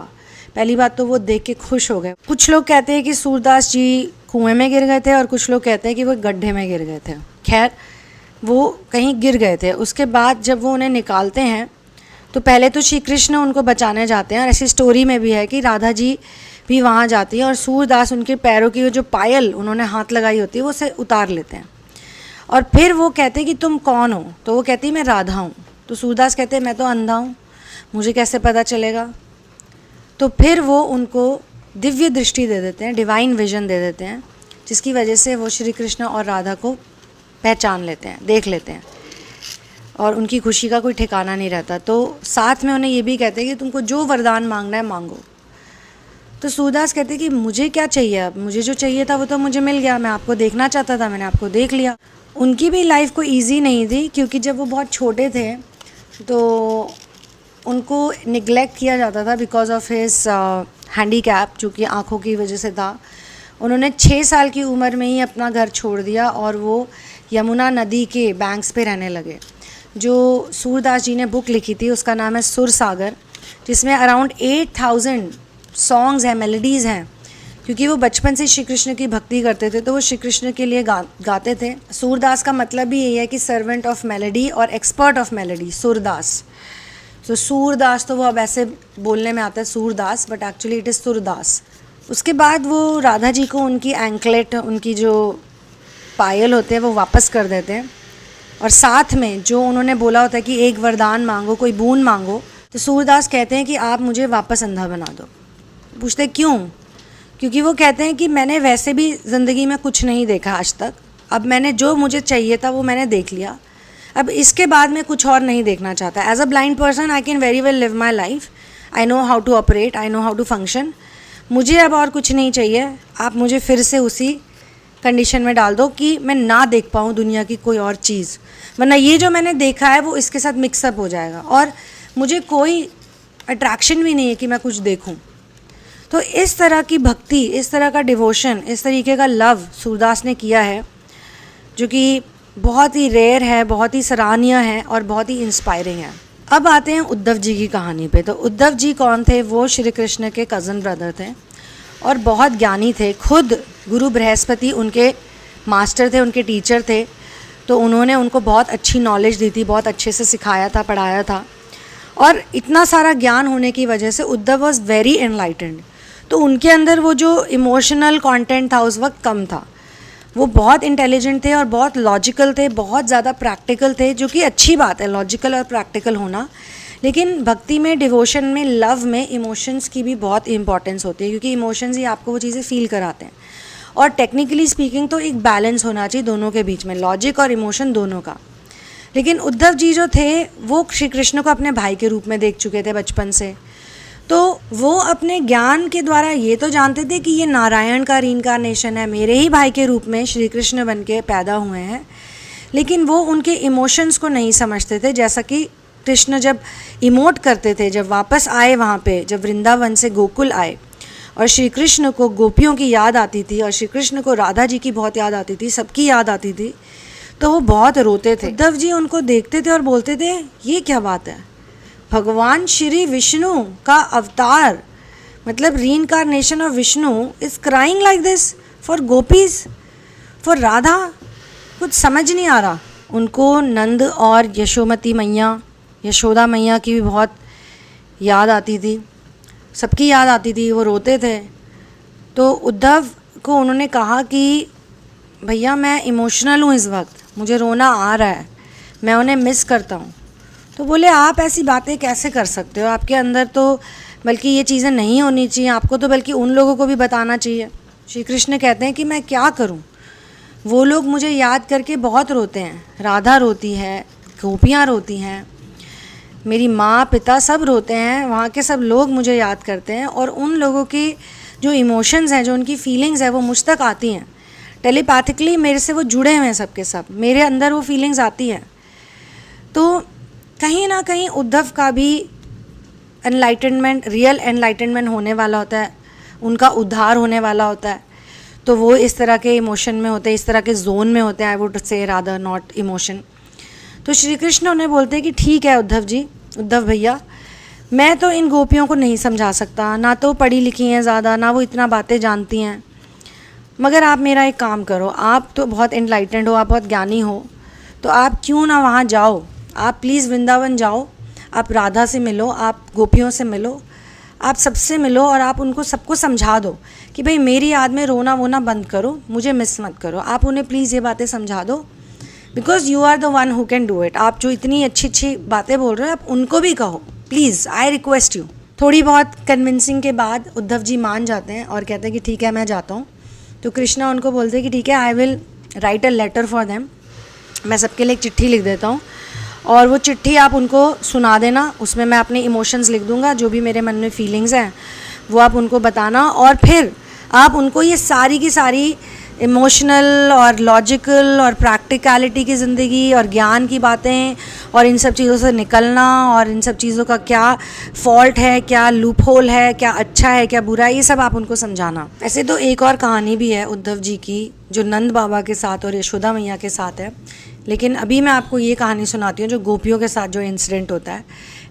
पहली बात तो वो देख के खुश हो गए। कुछ लोग कहते हैं कि सूरदास जी कुएं में गिर गए थे, और कुछ लोग कहते हैं कि वो गड्ढे में गिर गए थे। खैर, वो कहीं गिर गए थे। उसके बाद जब वो उन्हें निकालते हैं तो पहले तो श्री कृष्ण उनको बचाने जाते हैं, और ऐसी स्टोरी में भी है कि राधा जी भी वहाँ जाती है और सूरदास उनके पैरों की जो पायल उन्होंने हाथ लगाई होती है वो उसे उतार लेते हैं। और फिर वो कहते हैं कि तुम कौन हो? तो वो कहती है मैं राधा हूँ। तो सूरदास कहते हैं मैं तो अंधा हूँ, मुझे कैसे पता चलेगा? तो फिर वो उनको दिव्य दृष्टि दे देते हैं, डिवाइन विजन दे देते हैं, जिसकी वजह से वो श्री कृष्ण और राधा को पहचान लेते हैं, देख लेते हैं, और उनकी खुशी का कोई ठिकाना नहीं रहता। तो साथ में उन्हें ये भी कहते हैं कि तुमको जो वरदान मांगना है मांगो। तो सूरदास कहते हैं कि मुझे क्या चाहिए, अब मुझे जो चाहिए था वो तो मुझे मिल गया, मैं आपको देखना चाहता था, मैंने आपको देख लिया। उनकी भी लाइफ को ईजी नहीं थी, क्योंकि जब वो बहुत छोटे थे तो उनको निगलेक्ट किया जाता था बिकॉज ऑफ हिज हैंडीकैप, जो कि आँखों की वजह से था। उन्होंने 6 साल की उम्र में ही अपना घर छोड़ दिया और वो यमुना नदी के बैंक्स पे रहने लगे। जो सूरदास जी ने बुक लिखी थी उसका नाम है सुर सागर, जिसमें अराउंड 8000 सॉन्ग्स हैं, मेलोडीज़ हैं, क्योंकि वो बचपन से श्री कृष्ण की भक्ति करते थे, तो वो श्री कृष्ण के लिए गाते थे। सूरदास का मतलब भी यही है कि सर्वेंट ऑफ मेलोडी और एक्सपर्ट ऑफ मेलोडी, सूरदास। तो सूरदास तो वो अब ऐसे बोलने में आता है Surdas, but actually it is Surdas. उसके बाद वो राधा जी को उनकी एंकलेट, उनकी जो पायल होते हैं वो वापस कर देते हैं, और साथ में जो उन्होंने बोला होता है कि एक वरदान मांगो, कोई बूंद मांगो, तो सूरदास कहते हैं कि आप मुझे वापस अंधा बना दो। पूछते क्यों? क्योंकि वो कहते हैं कि मैंने वैसे भी ज़िंदगी में कुछ नहीं देखा आज तक, अब मैंने जो मुझे चाहिए था वो मैंने देख लिया, अब इसके बाद मैं कुछ और नहीं देखना चाहता। As a blind person I can very well live my life, I know how to operate, I know how to function, मुझे अब और कुछ नहीं चाहिए। आप मुझे फिर से उसी कंडीशन में डाल दो कि मैं ना देख पाऊँ दुनिया की कोई और चीज़, वरना ये जो मैंने देखा है वो इसके साथ मिक्सअप हो जाएगा, और मुझे कोई अट्रैक्शन भी नहीं है कि मैं कुछ देखूं। तो इस तरह की भक्ति, इस तरह का डिवोशन, इस तरीके का लव सूरदास ने किया है, जो कि बहुत ही रेयर है, बहुत ही सराहनीय है और बहुत ही इंस्पायरिंग है। अब आते हैं उद्धव जी की कहानी पे। तो उद्धव जी कौन थे? वो श्री कृष्ण के कज़न ब्रदर थे और बहुत ज्ञानी थे। खुद गुरु बृहस्पति उनके मास्टर थे, उनके टीचर थे, तो उन्होंने उनको बहुत अच्छी नॉलेज दी थी, बहुत अच्छे से सिखाया था, पढ़ाया था, और इतना सारा ज्ञान होने की वजह से उद्धव वॉज वेरी एनलाइटेंड। तो उनके अंदर वो जो इमोशनल कंटेंट था उस वक्त कम था, वो बहुत इंटेलिजेंट थे और बहुत लॉजिकल थे, बहुत ज़्यादा प्रैक्टिकल थे, जो कि अच्छी बात है लॉजिकल और प्रैक्टिकल होना। लेकिन भक्ति में, डिवोशन में, लव में इमोशंस की भी बहुत इंपॉर्टेंस होती है, क्योंकि इमोशंस ही आपको वो चीज़ें फील कराते हैं। और टेक्निकली स्पीकिंग तो एक बैलेंस होना चाहिए दोनों के बीच में, लॉजिक और इमोशन दोनों का। लेकिन उद्धव जी जो थे वो श्री कृष्ण को अपने भाई के रूप में देख चुके थे बचपन से, तो वो अपने ज्ञान के द्वारा ये तो जानते थे कि ये नारायण का रीइंकार्नेशन है, मेरे ही भाई के रूप में श्री कृष्ण बन के पैदा हुए हैं। लेकिन वो उनके इमोशंस को नहीं समझते थे, जैसा कि कृष्ण जब इमोट करते थे, जब वापस आए वहाँ पे, जब वृंदावन से गोकुल आए और श्री कृष्ण को गोपियों की याद आती थी और श्री कृष्ण को राधा जी की बहुत याद आती थी, सबकी याद आती थी, तो वो बहुत रोते थे। उद्धव जी उनको देखते थे और बोलते थे ये क्या बात है, भगवान श्री विष्णु का अवतार, मतलब reincarnation of Vishnu is crying like this for gopis, for Radha. कुछ समझ नहीं आ रहा। उनको नंद और यशोमती मैया, यशोदा मैया की भी बहुत याद आती थी, सबकी याद आती थी, वो रोते थे। तो उद्धव को उन्होंने कहा कि भैया मैं इमोशनल हूँ इस वक्त, मुझे रोना आ रहा है, मैं उन्हें मिस करता हूँ। तो बोले आप ऐसी बातें कैसे कर सकते हो, आपके अंदर तो बल्कि ये चीज़ें नहीं होनी चाहिए, आपको तो बल्कि उन लोगों को भी बताना चाहिए। श्री कृष्ण कहते हैं कि मैं क्या करूं, वो लोग मुझे याद करके बहुत रोते हैं, राधा रोती है, गोपियाँ रोती हैं, मेरी माँ पिता सब रोते हैं, वहाँ के सब लोग मुझे याद करते हैं और उन लोगों की जो इमोशंस हैं, जो उनकी फीलिंग्स हैं वो मुझ तक आती हैं टेलीपैथिकली, मेरे से वो जुड़े हुए हैं सब के सब, मेरे अंदर वो फीलिंग्स आती हैं। तो कहीं ना कहीं उद्धव का भी एनलाइटनमेंट, रियल एनलाइटनमेंट होने वाला होता है, उनका उद्धार होने वाला होता है। तो वो इस तरह के इमोशन में होते हैं, इस तरह के जोन में होते हैं, I would say rather not emotion. तो श्री कृष्ण उन्हें बोलते हैं कि ठीक है उद्धव जी, उद्धव भैया, मैं तो इन गोपियों को नहीं समझा सकता, ना तो पढ़ी लिखी हैं ज़्यादा, ना वो इतना बातें जानती हैं, मगर आप मेरा एक काम करो, आप तो बहुत एनलाइटेंड हो, आप बहुत ज्ञानी हो, तो आप क्यों ना वहाँ जाओ, आप प्लीज़ वृंदावन जाओ, आप राधा से मिलो, आप गोपियों से मिलो, आप सबसे मिलो और आप उनको सबको समझा दो कि भाई मेरी याद में रोना वोना बंद करो, मुझे मिस मत करो। आप उन्हें प्लीज़ ये बातें समझा दो, because you are the one who can do it. आप जो इतनी अच्छी अच्छी बातें बोल रहे हो, आप उनको भी कहो प्लीज़, आई रिक्वेस्ट यू। थोड़ी बहुत कन्विंसिंग के बाद उद्धव जी मान जाते हैं और कहते हैं कि ठीक है मैं जाता हूँ। तो कृष्णा उनको बोलते हैं कि ठीक है, I will write a letter for them, मैं सबके लिए एक चिट्ठी लिख देता हूँ और वो चिट्ठी आप उनको सुना देना, उसमें मैं अपने इमोशंस लिख दूंगा, जो भी मेरे मन में फीलिंग्स हैं वो आप उनको बताना, और फिर आप उनको ये सारी की सारी इमोशनल और लॉजिकल और प्रैक्टिकलिटी की ज़िंदगी और ज्ञान की बातें और इन सब चीज़ों से निकलना और इन सब चीज़ों का क्या फॉल्ट है, क्या लूप होल है, क्या अच्छा है, क्या बुरा है, ये सब आप उनको समझाना। ऐसे तो एक और कहानी भी है उद्धव जी की, जो नंद बाबा के साथ और यशोदा मैया के साथ है, लेकिन अभी मैं आपको ये कहानी सुनाती हूँ जो गोपियों के साथ जो इंसिडेंट होता है।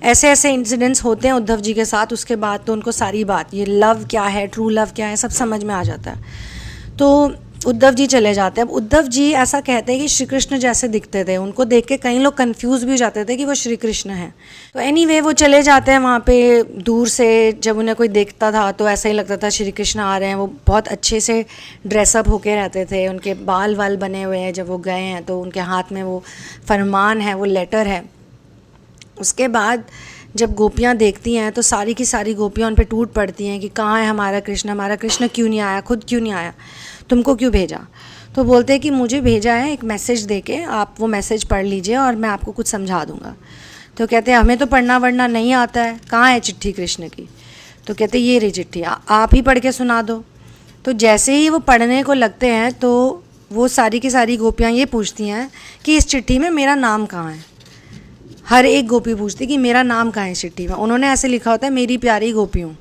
ऐसे ऐसे इंसिडेंट्स होते हैं उद्धव जी के साथ, उसके बाद तो उनको सारी बात, ये लव क्या है, ट्रू लव क्या है, सब समझ में आ जाता है। तो उद्धव जी चले जाते हैं। अब उद्धव जी ऐसा कहते हैं कि श्री कृष्ण जैसे दिखते थे, उनको देख के कई लोग कंफ्यूज भी हो जाते थे कि वो श्री कृष्ण हैं। तो एनीवे वो चले जाते हैं वहाँ पे, दूर से जब उन्हें कोई देखता था तो ऐसा ही लगता था श्री कृष्ण आ रहे हैं। वो बहुत अच्छे से ड्रेसअप होके रहते थे, उनके बाल वाल बने हुए हैं। जब वो गए हैं तो उनके हाथ में वो फरमान है, वो लेटर है। उसके बाद जब गोपियाँ देखती हैं तो सारी की सारी गोपियाँ उन पर टूट पड़ती हैं कि कहाँ है हमारा कृष्ण क्यों नहीं आया, खुद क्यों नहीं आया, तुमको क्यों भेजा। तो बोलते हैं कि मुझे भेजा है एक मैसेज दे के, आप वो मैसेज पढ़ लीजिए और मैं आपको कुछ समझा दूँगा। तो कहते हैं हमें तो पढ़ना वढ़ना नहीं आता है, कहाँ है चिट्ठी कृष्ण की। तो कहते ये रही चिट्ठी, आप ही पढ़ के सुना दो। तो जैसे ही वो पढ़ने को लगते हैं तो वो सारी की सारी गोपियाँ ये पूछती हैं कि इस चिट्ठी में मेरा नाम कहाँ है। हर एक गोपी पूछती कि मेरा नाम कहाँ है इस चिट्ठी में। उन्होंने ऐसे लिखा होता है मेरी प्यारी गोपी हूँ,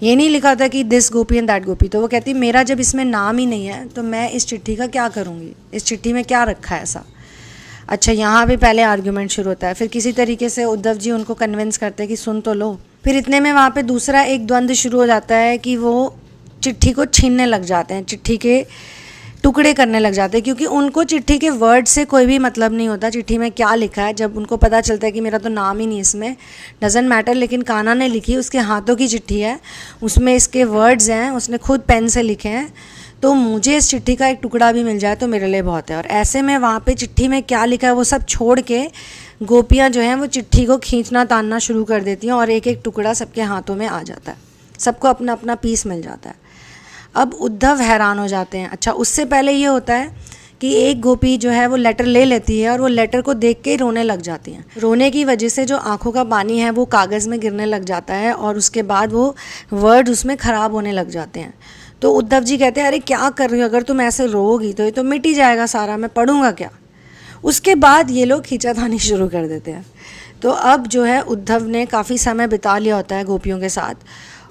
ये नहीं लिखा होता कि दिस गोपी एंड दैट गोपी। तो वो कहती मेरा जब इसमें नाम ही नहीं है तो मैं इस चिट्ठी का क्या करूँगी, इस चिट्ठी में क्या रखा है ऐसा। अच्छा, यहाँ भी पहले आर्ग्यूमेंट शुरू होता है। फिर किसी तरीके से उद्धव जी उनको कन्विंस करते हैं कि सुन तो लो। फिर इतने में वहाँ पे दूसरा एक द्वंद्व शुरू हो जाता है कि वो चिट्ठी को छीनने लग जाते हैं, चिट्ठी के टुकड़े करने लग जाते हैं, क्योंकि उनको चिट्ठी के वर्ड से कोई भी मतलब नहीं होता, चिट्ठी में क्या लिखा है। जब उनको पता चलता है कि मेरा तो नाम ही नहीं इसमें, डजेंट मैटर, लेकिन कान्हा ने लिखी, उसके हाथों की चिट्ठी है, उसमें इसके वर्ड्स हैं, उसने खुद पेन से लिखे हैं, तो मुझे इस चिट्ठी का एक टुकड़ा भी मिल जाए तो मेरे लिए बहुत है। और ऐसे में वहाँ पे चिट्ठी में क्या लिखा है वो सब छोड़ के गोपियाँ जो हैं वो चिट्ठी को खींचना तानना शुरू कर देती हैं और एक एक टुकड़ा सबके हाथों में आ जाता है, सबको अपना अपना पीस मिल जाता है। अब उद्धव हैरान हो जाते हैं। अच्छा, उससे पहले ये होता है कि एक गोपी जो है वो लेटर ले लेती है और वो लेटर को देख के रोने लग जाती हैं। रोने की वजह से जो आंखों का पानी है वो कागज़ में गिरने लग जाता है और उसके बाद वो वर्ड उसमें ख़राब होने लग जाते हैं। तो उद्धव जी कहते हैं अरे क्या कर रही हो, अगर तुम ऐसे रोगी तो ये तो मिट ही जाएगा सारा, मैं पढ़ूंगा क्या। उसके बाद ये लोग खींचातानी शुरू कर देते हैं। तो अब जो है उद्धव ने काफ़ी समय बिता लिया होता है गोपियों के साथ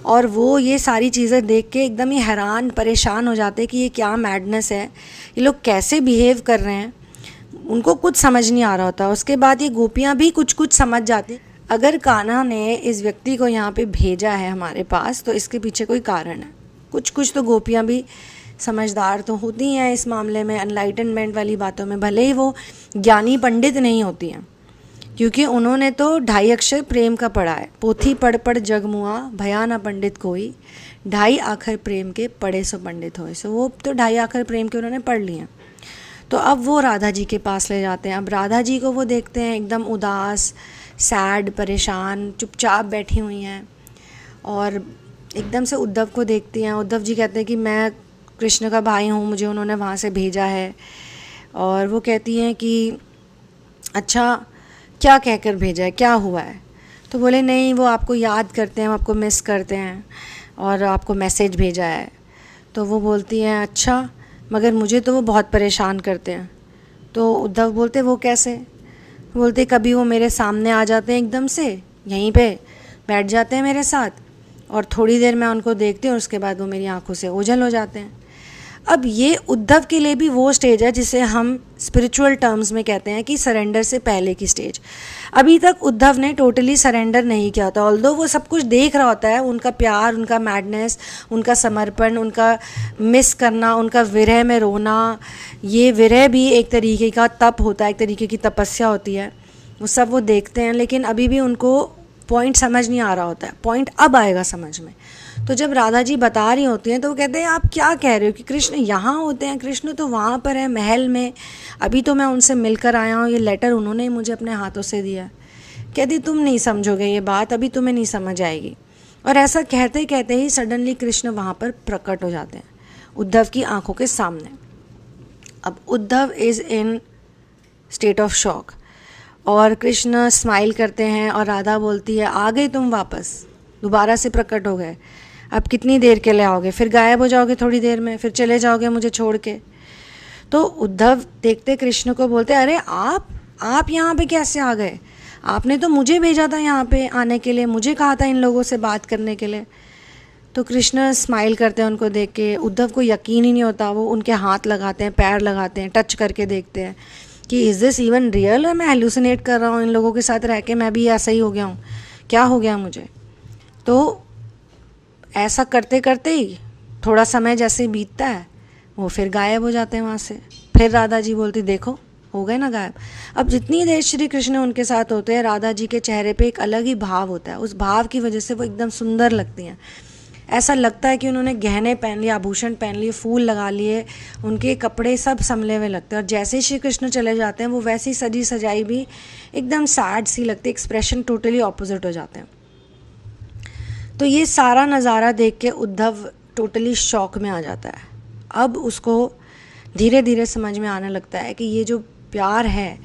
और वो ये सारी चीज़ें देख के एकदम ही हैरान परेशान हो जाते हैं कि ये क्या मैडनेस है, ये लोग कैसे बिहेव कर रहे हैं, उनको कुछ समझ नहीं आ रहा होता। उसके बाद ये गोपियाँ भी कुछ कुछ समझ जाती, अगर कान्हा ने इस व्यक्ति को यहाँ पे भेजा है हमारे पास तो इसके पीछे कोई कारण है। कुछ कुछ तो गोपियाँ भी समझदार तो होती हैं इस मामले में, एनलाइटनमेंट वाली बातों में, भले ही वो ज्ञानी पंडित नहीं होती हैं, क्योंकि उन्होंने तो 2.5 अक्षर प्रेम का पढ़ा है। पोथी पढ़ पढ़ जग मुआ, भया ना पंडित कोई, 2.5 अक्षर प्रेम के पढ़े सो पंडित होए। सो वो तो 2.5 अक्षर प्रेम के उन्होंने पढ़ लिए हैं। तो अब वो राधा जी के पास ले जाते हैं। अब राधा जी को वो देखते हैं एकदम उदास, सैड, परेशान, चुपचाप बैठी हुई हैं, और एकदम से उद्धव को देखती हैं। उद्धव जी कहते हैं कि मैं कृष्ण का भाई हूँ, मुझे उन्होंने वहाँ से भेजा है। और वो कहती हैं कि अच्छा क्या कहकर भेजा है, क्या हुआ है? तो बोले नहीं, वो आपको याद करते हैं, वो आपको मिस करते हैं और आपको मैसेज भेजा है। तो वो बोलती हैं अच्छा, मगर मुझे तो वो बहुत परेशान करते हैं। तो उद्धव बोलते वो कैसे? बोलते कभी वो मेरे सामने आ जाते हैं एकदम से, यहीं पे बैठ जाते हैं मेरे साथ, और थोड़ी देर मैं उनको देखती हूँ और उसके बाद वो मेरी आंखों से ओझल हो जाते हैं। अब ये उद्धव के लिए भी वो स्टेज है जिसे हम स्पिरिचुअल टर्म्स में कहते हैं कि सरेंडर से पहले की स्टेज। अभी तक उद्धव ने टोटली सरेंडर नहीं किया होता, ऑल्दो वो सब कुछ देख रहा होता है, उनका प्यार, उनका मैडनेस, उनका समर्पण, उनका मिस करना, उनका विरह में रोना। ये विरह भी एक तरीके का तप होता है, एक तरीके की तपस्या होती है, वो सब वो देखते हैं। लेकिन अभी भी उनको पॉइंट समझ नहीं आ रहा होता है। पॉइंट अब आएगा समझ में। तो जब राधा जी बता रही होती हैं तो वो कहते हैं आप क्या कह रहे हो कि कृष्ण यहाँ होते हैं? कृष्ण तो वहाँ पर है महल में, अभी तो मैं उनसे मिलकर आया हूँ, ये लेटर उन्होंने ही मुझे अपने हाथों से दिया। कहती तुम नहीं समझोगे ये बात, अभी तुम्हें नहीं समझ आएगी। और ऐसा कहते कहते ही सडनली कृष्ण वहाँ पर प्रकट हो जाते हैं उद्धव की आंखों के सामने। अब Uddhav is in state of shock, और कृष्ण स्माइल करते हैं और राधा बोलती है आ गए तुम वापस, दोबारा से प्रकट हो गए, अब कितनी देर के लिए आओगे? फिर गायब हो जाओगे थोड़ी देर में, फिर चले जाओगे मुझे छोड़ के। तो उद्धव देखते कृष्ण को, बोलते अरे आप यहाँ पे कैसे आ गए? आपने तो मुझे भेजा था यहाँ पे आने के लिए, मुझे कहा था इन लोगों से बात करने के लिए। तो कृष्ण स्माइल करते हैं उनको देख के। उद्धव को यकीन ही नहीं होता, वो उनके हाथ लगाते हैं, पैर लगाते हैं, टच करके देखते हैं कि इज़ दिस इवन रियल, और मैं हेलुसिनेट कर रहा हूँ इन लोगों के साथ रह के, मैं भी ऐसा ही हो गया हूँ, क्या हो गया मुझे? तो ऐसा करते करते ही थोड़ा समय जैसे बीतता है, वो फिर गायब हो जाते हैं वहाँ से। फिर राधा जी बोलती देखो हो गए ना गायब। अब जितनी देर श्री कृष्ण उनके साथ होते हैं, राधा जी के चेहरे पे एक अलग ही भाव होता है। उस भाव की वजह से वो एकदम सुंदर लगती हैं। ऐसा लगता है कि उन्होंने गहने पहन लिए, आभूषण पहन लिए, फूल लगा लिए, उनके कपड़े सब संभले हुए लगते हैं। और जैसे ही श्री कृष्ण चले जाते हैं वो वैसी सजी सजाई भी एकदम सैड सी लगती है, एक्सप्रेशन टोटली ऑपोजिट हो जाते हैं। तो ये सारा नज़ारा देख के उद्धव टोटली शॉक में आ जाता है। अब उसको धीरे धीरे समझ में आने लगता है कि ये जो प्यार है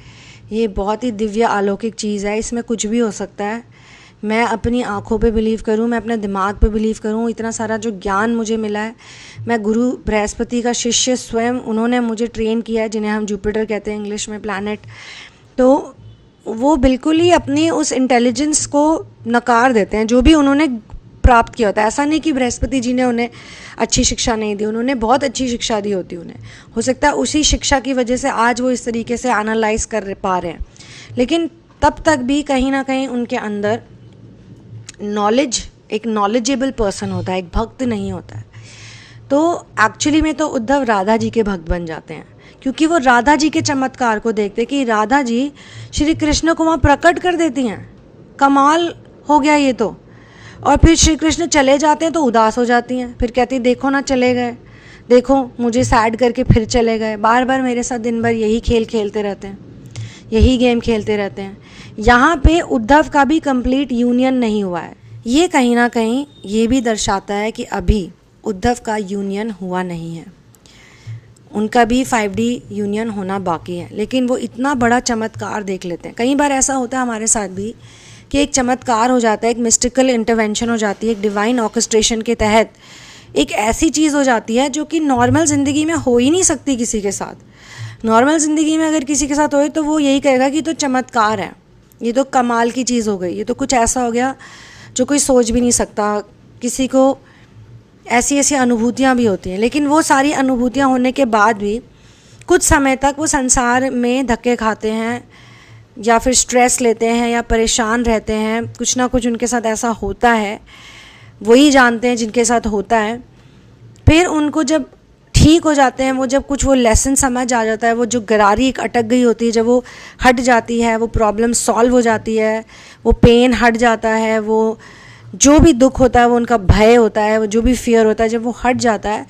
ये बहुत ही दिव्य अलौकिक चीज़ है, इसमें कुछ भी हो सकता है। मैं अपनी आँखों पे बिलीव करूँ, मैं अपने दिमाग पे बिलीव करूँ, इतना सारा जो ज्ञान मुझे मिला है, मैं गुरु बृहस्पति का शिष्य स्वयं, उन्होंने मुझे ट्रेन किया है, जिन्हें हम जुपिटर कहते हैं इंग्लिश में, प्लैनेट। तो वो बिल्कुल ही अपनी उस इंटेलिजेंस को नकार देते हैं जो भी उन्होंने प्राप्त किया होता है। ऐसा नहीं कि बृहस्पति जी ने उन्हें अच्छी शिक्षा नहीं दी, उन्होंने बहुत अच्छी शिक्षा दी होती उन्हें। हो सकता है उसी शिक्षा की वजह से आज वो इस तरीके से एनालाइज कर पा रहे हैं, लेकिन तब तक भी कहीं ना कहीं उनके अंदर नॉलेज, एक नॉलेजेबल पर्सन होता है, एक भक्त नहीं होता है। तो एक्चुअली में तो उद्धव राधा जी के भक्त बन जाते हैं, क्योंकि वो राधा जी के चमत्कार को देखते कि राधा जी श्री कृष्ण को वहाँ प्रकट कर देती हैं। कमाल हो गया ये तो। और फिर श्री कृष्ण चले जाते हैं तो उदास हो जाती हैं, फिर कहती देखो ना चले गए, देखो मुझे सैड करके फिर चले गए, बार बार मेरे साथ दिन भर यही खेल खेलते रहते हैं, यही गेम खेलते रहते हैं। यहाँ पे उद्धव का भी कंप्लीट यूनियन नहीं हुआ है। ये कहीं ना कहीं ये भी दर्शाता है कि अभी उद्धव का यूनियन हुआ नहीं है, उनका भी 5D यूनियन होना बाकी है। लेकिन वो इतना बड़ा चमत्कार देख लेते हैं। कई बार ऐसा होता है हमारे साथ भी कि एक चमत्कार हो जाता है, एक मिस्टिकल इंटरवेंशन हो जाती है, एक डिवाइन ऑर्केस्ट्रेशन के तहत एक ऐसी चीज़ हो जाती है जो कि नॉर्मल ज़िंदगी में हो ही नहीं सकती किसी के साथ। नॉर्मल ज़िंदगी में अगर किसी के साथ होए तो वो यही कहेगा कि तो चमत्कार है, ये तो कमाल की चीज़ हो गई, ये तो कुछ ऐसा हो गया जो कोई सोच भी नहीं सकता। किसी को ऐसी ऐसी अनुभूतियाँ भी होती हैं, लेकिन वो सारी अनुभूतियाँ होने के बाद भी कुछ समय तक वो संसार में धक्के खाते हैं या फिर स्ट्रेस लेते हैं या परेशान रहते हैं। कुछ ना कुछ उनके साथ ऐसा होता है, वही जानते हैं जिनके साथ होता है। फिर उनको जब ठीक हो जाते हैं, वो जब कुछ वो लेसन समझ आ जाता है, वो जो गरारी एक अटक गई होती है जब वो हट जाती है, वो प्रॉब्लम सॉल्व हो जाती है, वो पेन हट जाता है, वो जो भी दुख होता है, वो उनका भय होता है, वो जो भी फियर होता है, जब वो हट जाता है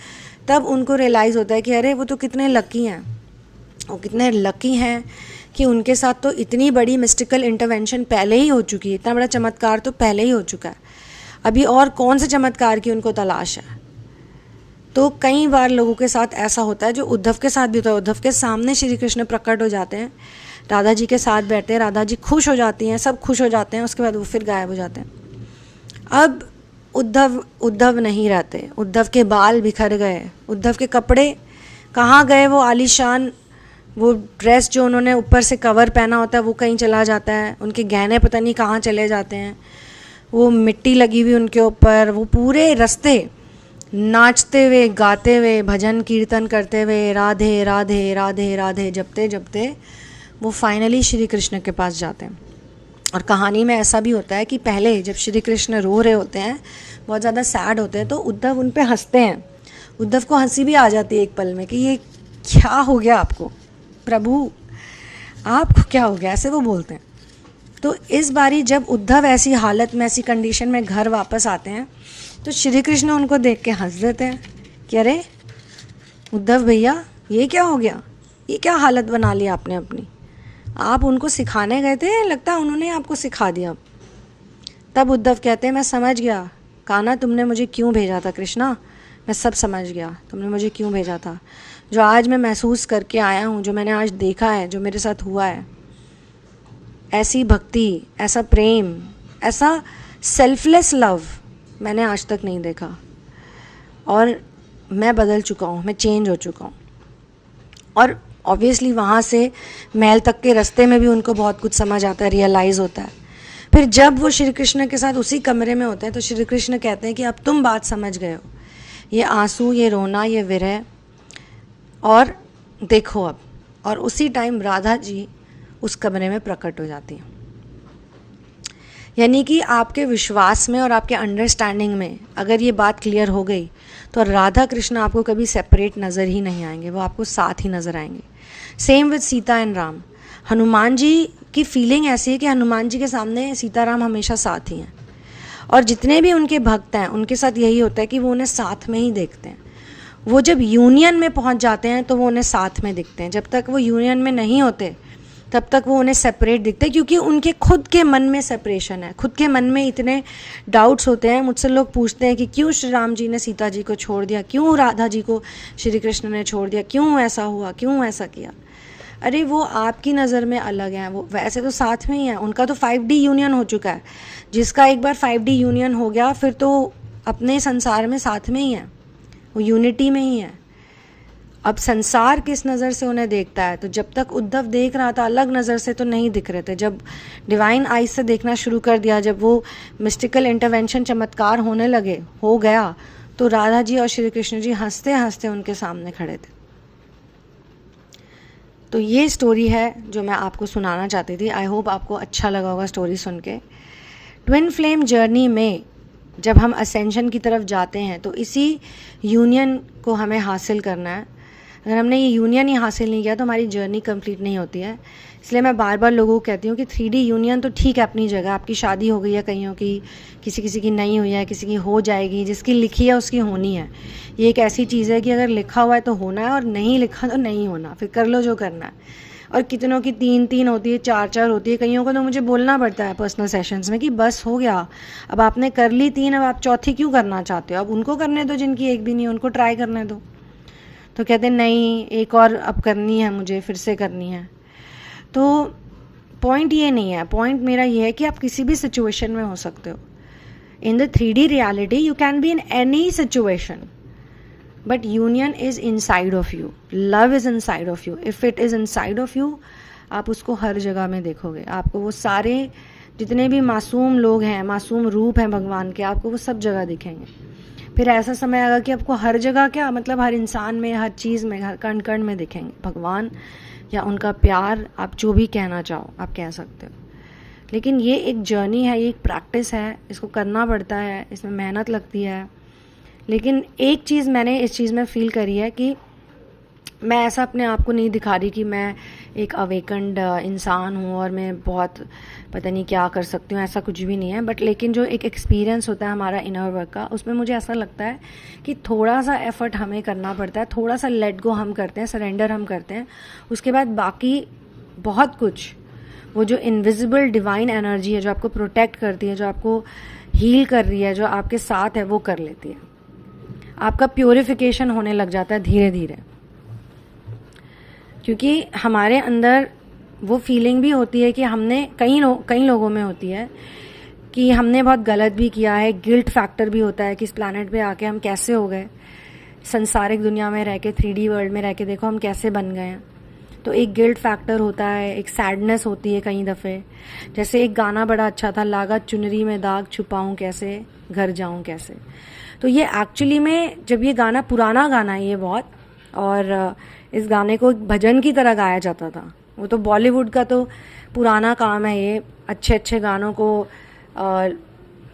तब उनको रियलाइज़ होता है कि अरे वो तो कितने लकी हैं, वो कितने लकी हैं कि उनके साथ तो इतनी बड़ी मिस्टिकल इंटरवेंशन पहले ही हो चुकी है, इतना बड़ा चमत्कार तो पहले ही हो चुका है, अभी और कौन से चमत्कार की उनको तलाश है। तो कई बार लोगों के साथ ऐसा होता है, जो उद्धव के साथ भी होता है। उद्धव के सामने श्री कृष्ण प्रकट हो जाते हैं, राधा जी के साथ बैठते हैं, राधा जी खुश हो जाती हैं, सब खुश हो जाते हैं, उसके बाद वो फिर गायब हो जाते हैं। अब उद्धव नहीं रहते, उद्धव के बाल बिखर गए, उद्धव के कपड़े कहाँ गए, वो आलीशान वो ड्रेस जो उन्होंने ऊपर से कवर पहना होता है वो कहीं चला जाता है, उनके गहने पता नहीं कहाँ चले जाते हैं, वो मिट्टी लगी हुई उनके ऊपर, वो पूरे रास्ते नाचते हुए गाते हुए भजन कीर्तन करते हुए राधे राधे राधे राधे जपते जपते वो फाइनली श्री कृष्ण के पास जाते हैं। और कहानी में ऐसा भी होता है कि पहले जब श्री कृष्ण रो रहे होते हैं, बहुत ज़्यादा सैड होते हैं, तो उद्धव उन पे हंसते हैं। उद्धव को हंसी भी आ जाती है एक पल में कि ये क्या हो गया आपको, प्रभु आपको क्या हो गया, ऐसे वो बोलते हैं। तो इस बारी जब उद्धव ऐसी हालत में, ऐसी कंडीशन में घर वापस आते हैं, तो श्री कृष्ण उनको देख के हंस देते हैं कि अरे उद्धव भैया ये क्या हो गया, ये क्या हालत बना ली आपने अपनी, आप उनको सिखाने गए थे, लगता है उन्होंने आपको सिखा दिया। तब उद्धव कहते हैं मैं समझ गया कान्हा, तुमने मुझे क्यों भेजा था कृष्णा, मैं सब समझ गया तुमने मुझे क्यों भेजा था। जो आज मैं महसूस करके आया हूँ, जो मैंने आज देखा है, जो मेरे साथ हुआ है, ऐसी भक्ति, ऐसा प्रेम, ऐसा सेल्फलेस लव मैंने आज तक नहीं देखा। और मैं बदल चुका हूँ, मैं चेंज हो चुका हूँ। और ऑब्वियसली वहाँ से महल तक के रास्ते में भी उनको बहुत कुछ समझ आता है, रियलाइज़ होता है। फिर जब वो श्री कृष्ण के साथ उसी कमरे में होते हैं, तो श्री कृष्ण कहते हैं कि अब तुम बात समझ गए हो, ये आंसू, ये रोना, ये विरह, और देखो अब। और उसी टाइम राधा जी उस कमरे में प्रकट हो जाती हैं। यानी कि आपके विश्वास में और आपके अंडरस्टैंडिंग में अगर ये बात क्लियर हो गई, तो राधा कृष्ण आपको कभी सेपरेट नज़र ही नहीं आएंगे, वो आपको साथ ही नज़र आएंगे। Same with Sita and Ram. Hanuman ji की फीलिंग ऐसी है कि हनुमान जी के सामने सीताराम हमेशा साथ ही हैं, और जितने भी उनके भक्त हैं उनके साथ यही होता है कि वो उन्हें साथ में ही देखते हैं। वो जब यूनियन में पहुंच जाते हैं तो वो उन्हें साथ में दिखते हैं, जब तक वो यूनियन में नहीं होते तब तक वो उन्हें सेपरेट दिखते हैं, क्योंकि उनके खुद के मन में सेपरेशन है, खुद के मन में इतने डाउट्स होते हैं। मुझसे लोग पूछते हैं कि क्यों श्री राम जी ने सीता जी को छोड़ दिया, क्यों राधा जी को श्री कृष्ण ने छोड़ दिया, क्यों ऐसा हुआ, क्यों ऐसा किया। अरे वो आपकी नज़र में अलग हैं, वो वैसे तो साथ में ही हैं, उनका तो 5D यूनियन हो चुका है। जिसका एक बार 5D यूनियन हो गया फिर तो अपने संसार में साथ में ही है, वो यूनिटी में ही है। अब संसार किस नज़र से उन्हें देखता है, तो जब तक उद्धव देख रहा था अलग नज़र से तो नहीं दिख रहे थे। जब डिवाइन आइज से देखना शुरू कर दिया, जब वो मिस्टिकल इंटरवेंशन चमत्कार होने लगे, हो गया, तो राधा जी और श्री कृष्ण जी हंसते हंसते उनके सामने खड़े थे। तो ये स्टोरी है जो मैं आपको सुनाना चाहती थी। आई होप आपको अच्छा लगा होगा स्टोरी सुन के। ट्विन फ्लेम जर्नी में जब हम असेंशन की तरफ जाते हैं तो इसी यूनियन को हमें हासिल करना है। अगर हमने ये यूनियन ही हासिल नहीं किया तो हमारी जर्नी कंप्लीट नहीं होती है। इसलिए मैं बार बार लोगों को कहती हूँ कि 3D यूनियन तो ठीक है अपनी जगह, आपकी शादी हो गई है कईयों की, किसी की नहीं हुई है, किसी की हो जाएगी, जिसकी लिखी है उसकी होनी है। ये एक ऐसी चीज़ है कि अगर लिखा हुआ है तो होना है, और नहीं लिखा तो नहीं होना, फिर कर लो जो करना है। और कितनों की 3-3 होती है, 4-4 होती है, कईयों को तो मुझे बोलना पड़ता है पर्सनल सेशंस में कि बस हो गया, अब आपने कर ली 3, अब आप चौथी क्यों करना चाहते हो, अब उनको करने दो जिनकी एक भी नहीं, उनको ट्राई करने दो। तो कहते नहीं एक और अब करनी है, मुझे फिर से करनी है। तो पॉइंट ये नहीं है, पॉइंट मेरा ये है कि आप किसी भी सिचुएशन में हो सकते हो। In the 3D reality you can be in any situation, but union is inside of you, love is inside of you. If it is inside of you, आप उसको हर जगह में देखोगे। आपको वो सारे जितने भी मासूम लोग हैं, मासूम रूप हैं भगवान के, आपको वो सब जगह दिखेंगे। फिर ऐसा समय आएगा कि आपको हर जगह, क्या मतलब हर इंसान में, हर चीज़ में, हर कण कण में दिखेंगे भगवान या उनका प्यार। आप जो भी कहना चाहो आप कह सकते हो। लेकिन ये एक जर्नी है, ये एक प्रैक्टिस है, इसको करना पड़ता है, इसमें मेहनत लगती है। लेकिन एक चीज़ मैंने इस चीज़ में फ़ील करी है कि मैं ऐसा अपने आप को नहीं दिखा रही कि मैं एक अवेकन्ड इंसान हूँ और मैं बहुत पता नहीं क्या कर सकती हूँ, ऐसा कुछ भी नहीं है। बट लेकिन जो एक एक्सपीरियंस होता है हमारा इनर वर्क का, उसमें मुझे ऐसा लगता है कि थोड़ा सा एफर्ट हमें करना पड़ता है, थोड़ा सा लेट गो हम करते हैं, सरेंडर हम करते हैं, उसके बाद बाकी बहुत कुछ, वो जो इनविजिबल डिवाइन एनर्जी है जो आपको प्रोटेक्ट करती है, जो आपको हील कर रही है, जो आपके साथ है, वो कर लेती है। आपका प्योरिफिकेशन होने लग जाता है धीरे धीरे, क्योंकि हमारे अंदर वो फीलिंग भी होती है कि हमने कई लोगों में होती है कि हमने बहुत गलत भी किया है। गिल्ट फैक्टर भी होता है कि इस प्लैनेट पे आके हम कैसे हो गए, संसारिक दुनिया में रह के, 3D वर्ल्ड में रह के देखो हम कैसे बन गए हैं। तो एक गिल्ट फैक्टर होता है, एक सैडनेस होती है कई दफ़े। जैसे एक गाना बड़ा अच्छा था, लागा चुनरी में दाग छुपाऊं कैसे, घर जाऊं कैसे। तो ये एक्चुअली में जब ये गाना, पुराना गाना है ये बहुत, और इस गाने को भजन की तरह गाया जाता था। वो तो बॉलीवुड का तो पुराना काम है ये, अच्छे अच्छे गानों को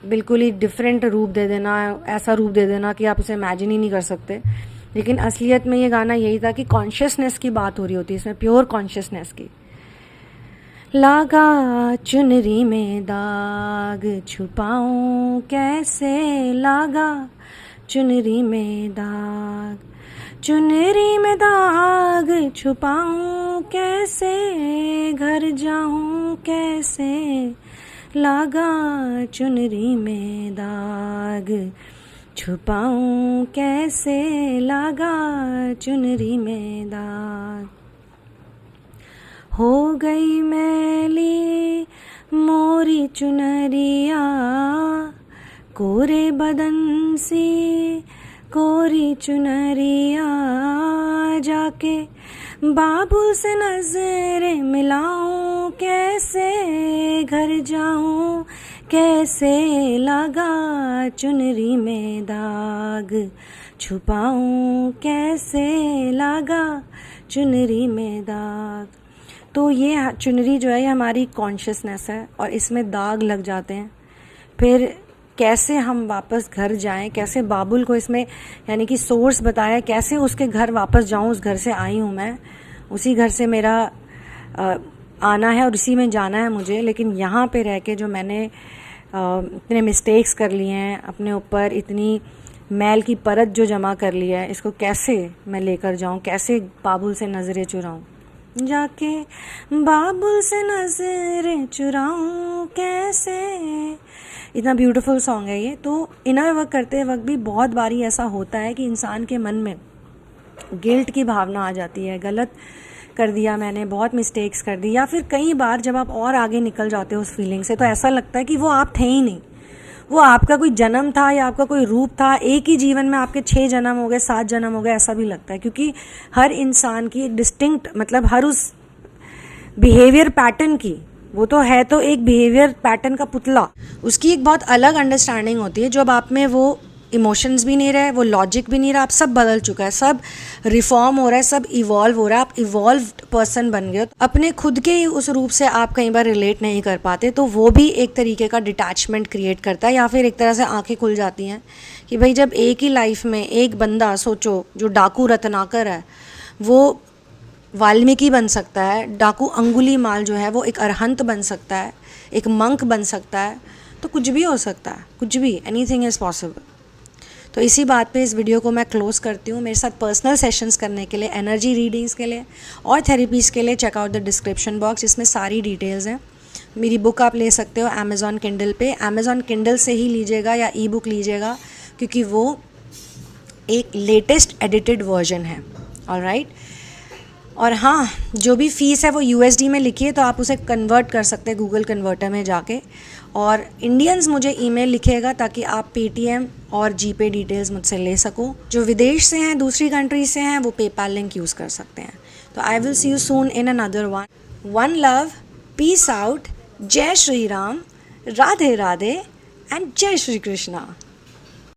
बिल्कुल ही डिफरेंट रूप दे देना, ऐसा रूप दे देना कि आप उसे इमेजिन ही नहीं कर सकते। लेकिन असलियत में ये गाना यही था कि कॉन्शियसनेस की बात हो रही होती है इसमें, प्योर कॉन्शियसनेस की। लागा चुनरी में दाग छुपाऊं कैसे, लागा चुनरी में दाग, चुनरी में दाग छुपाऊं कैसे, घर जाऊं कैसे, लागा चुनरी में दाग छुपाऊं कैसे, लागा चुनरी में दाग। हो गई मैली मोरी चुनरिया, कोरे बदन सी कोरी चुनरिया, जाके बाबू से नजरें मिलाऊं कैसे, घर जाऊं कैसे, लगा चुनरी में दाग छुपाऊं कैसे, लगा चुनरी में दाग। तो ये चुनरी जो है ये हमारी कॉन्शियसनेस है, और इसमें दाग लग जाते हैं। फिर कैसे हम वापस घर जाएं, कैसे बाबुल को इसमें यानी कि सोर्स बताया, कैसे उसके घर वापस जाऊं, उस घर से आई हूं मैं, उसी घर से मेरा आना है और उसी में जाना है मुझे। लेकिन यहाँ पे रह के जो मैंने इतने मिस्टेक्स कर लिए हैं, अपने ऊपर इतनी मैल की परत जो जमा कर लिया है, इसको कैसे मैं लेकर जाऊं, कैसे बाबुल से नज़रें चुराऊं, जाके बाबुल से नजरें चुराऊं कैसे। इतना ब्यूटीफुल सॉन्ग है ये। तो इनर वर्क करते वक्त भी बहुत बारी ऐसा होता है कि इंसान के मन में गिल्ट की भावना आ जाती है, गलत कर दिया मैंने, बहुत मिस्टेक्स कर दी, या फिर कई बार जब आप और आगे निकल जाते हो उस फीलिंग से, तो ऐसा लगता है कि वो आप थे ही नहीं, वो आपका कोई जन्म था या आपका कोई रूप था। एक ही जीवन में आपके 6 जन्म हो गए, 7 जन्म हो गए, ऐसा भी लगता है। क्योंकि हर इंसान की एक डिस्टिंक्ट, मतलब हर उस बिहेवियर पैटर्न की, वो तो है तो एक बिहेवियर पैटर्न का पुतला, उसकी एक बहुत अलग अंडरस्टैंडिंग होती है। जब आप में वो इमोशंस भी नहीं रहे, वो लॉजिक भी नहीं रहा, आप सब बदल चुका है, सब रिफॉर्म हो रहा है, सब इवॉल्व हो रहा है, आप इवॉल्व्ड पर्सन बन गए हो। अपने खुद के ही उस रूप से आप कई बार रिलेट नहीं कर पाते, तो वो भी एक तरीके का डिटैचमेंट क्रिएट करता है, या फिर एक तरह से आंखें खुल जाती हैं कि भाई जब एक ही लाइफ में एक बंदा, सोचो जो डाकू रत्नाकर है वो वाल्मीकि बन सकता है, डाकू अंगुलीमाल जो है वो एक अरहंत बन सकता है, एक मंक बन सकता है, तो कुछ भी हो सकता है, कुछ भी, एनीथिंग इज़ पॉसिबल। तो इसी बात पे इस वीडियो को मैं क्लोज़ करती हूँ। मेरे साथ पर्सनल सेशंस करने के लिए, एनर्जी रीडिंग्स के लिए और थेरेपीज़ के लिए चेकआउट द डिस्क्रिप्शन बॉक्स, इसमें सारी डिटेल्स हैं। मेरी बुक आप ले सकते हो अमेज़ॉन किंडल पे, अमेज़ॉन किंडल से ही लीजिएगा या ई बुक लीजिएगा, क्योंकि वो एक लेटेस्ट एडिटेड वर्जन है। ऑलराइट। और हाँ, जो भी फ़ीस है वो USD में लिखिए, तो आप उसे कन्वर्ट कर सकते हैं गूगल कन्वर्टर में जाके, और इंडियंस मुझे ईमेल लिखिएगा ताकि आप पेटीएम और जीपे डिटेल्स मुझसे ले सको। जो विदेश से हैं, दूसरी कंट्री से हैं, वो पेपाल लिंक यूज़ कर सकते हैं। तो I will see you soon in another one love, peace out, जय श्री राम, राधे राधे एंड जय श्री कृष्णा।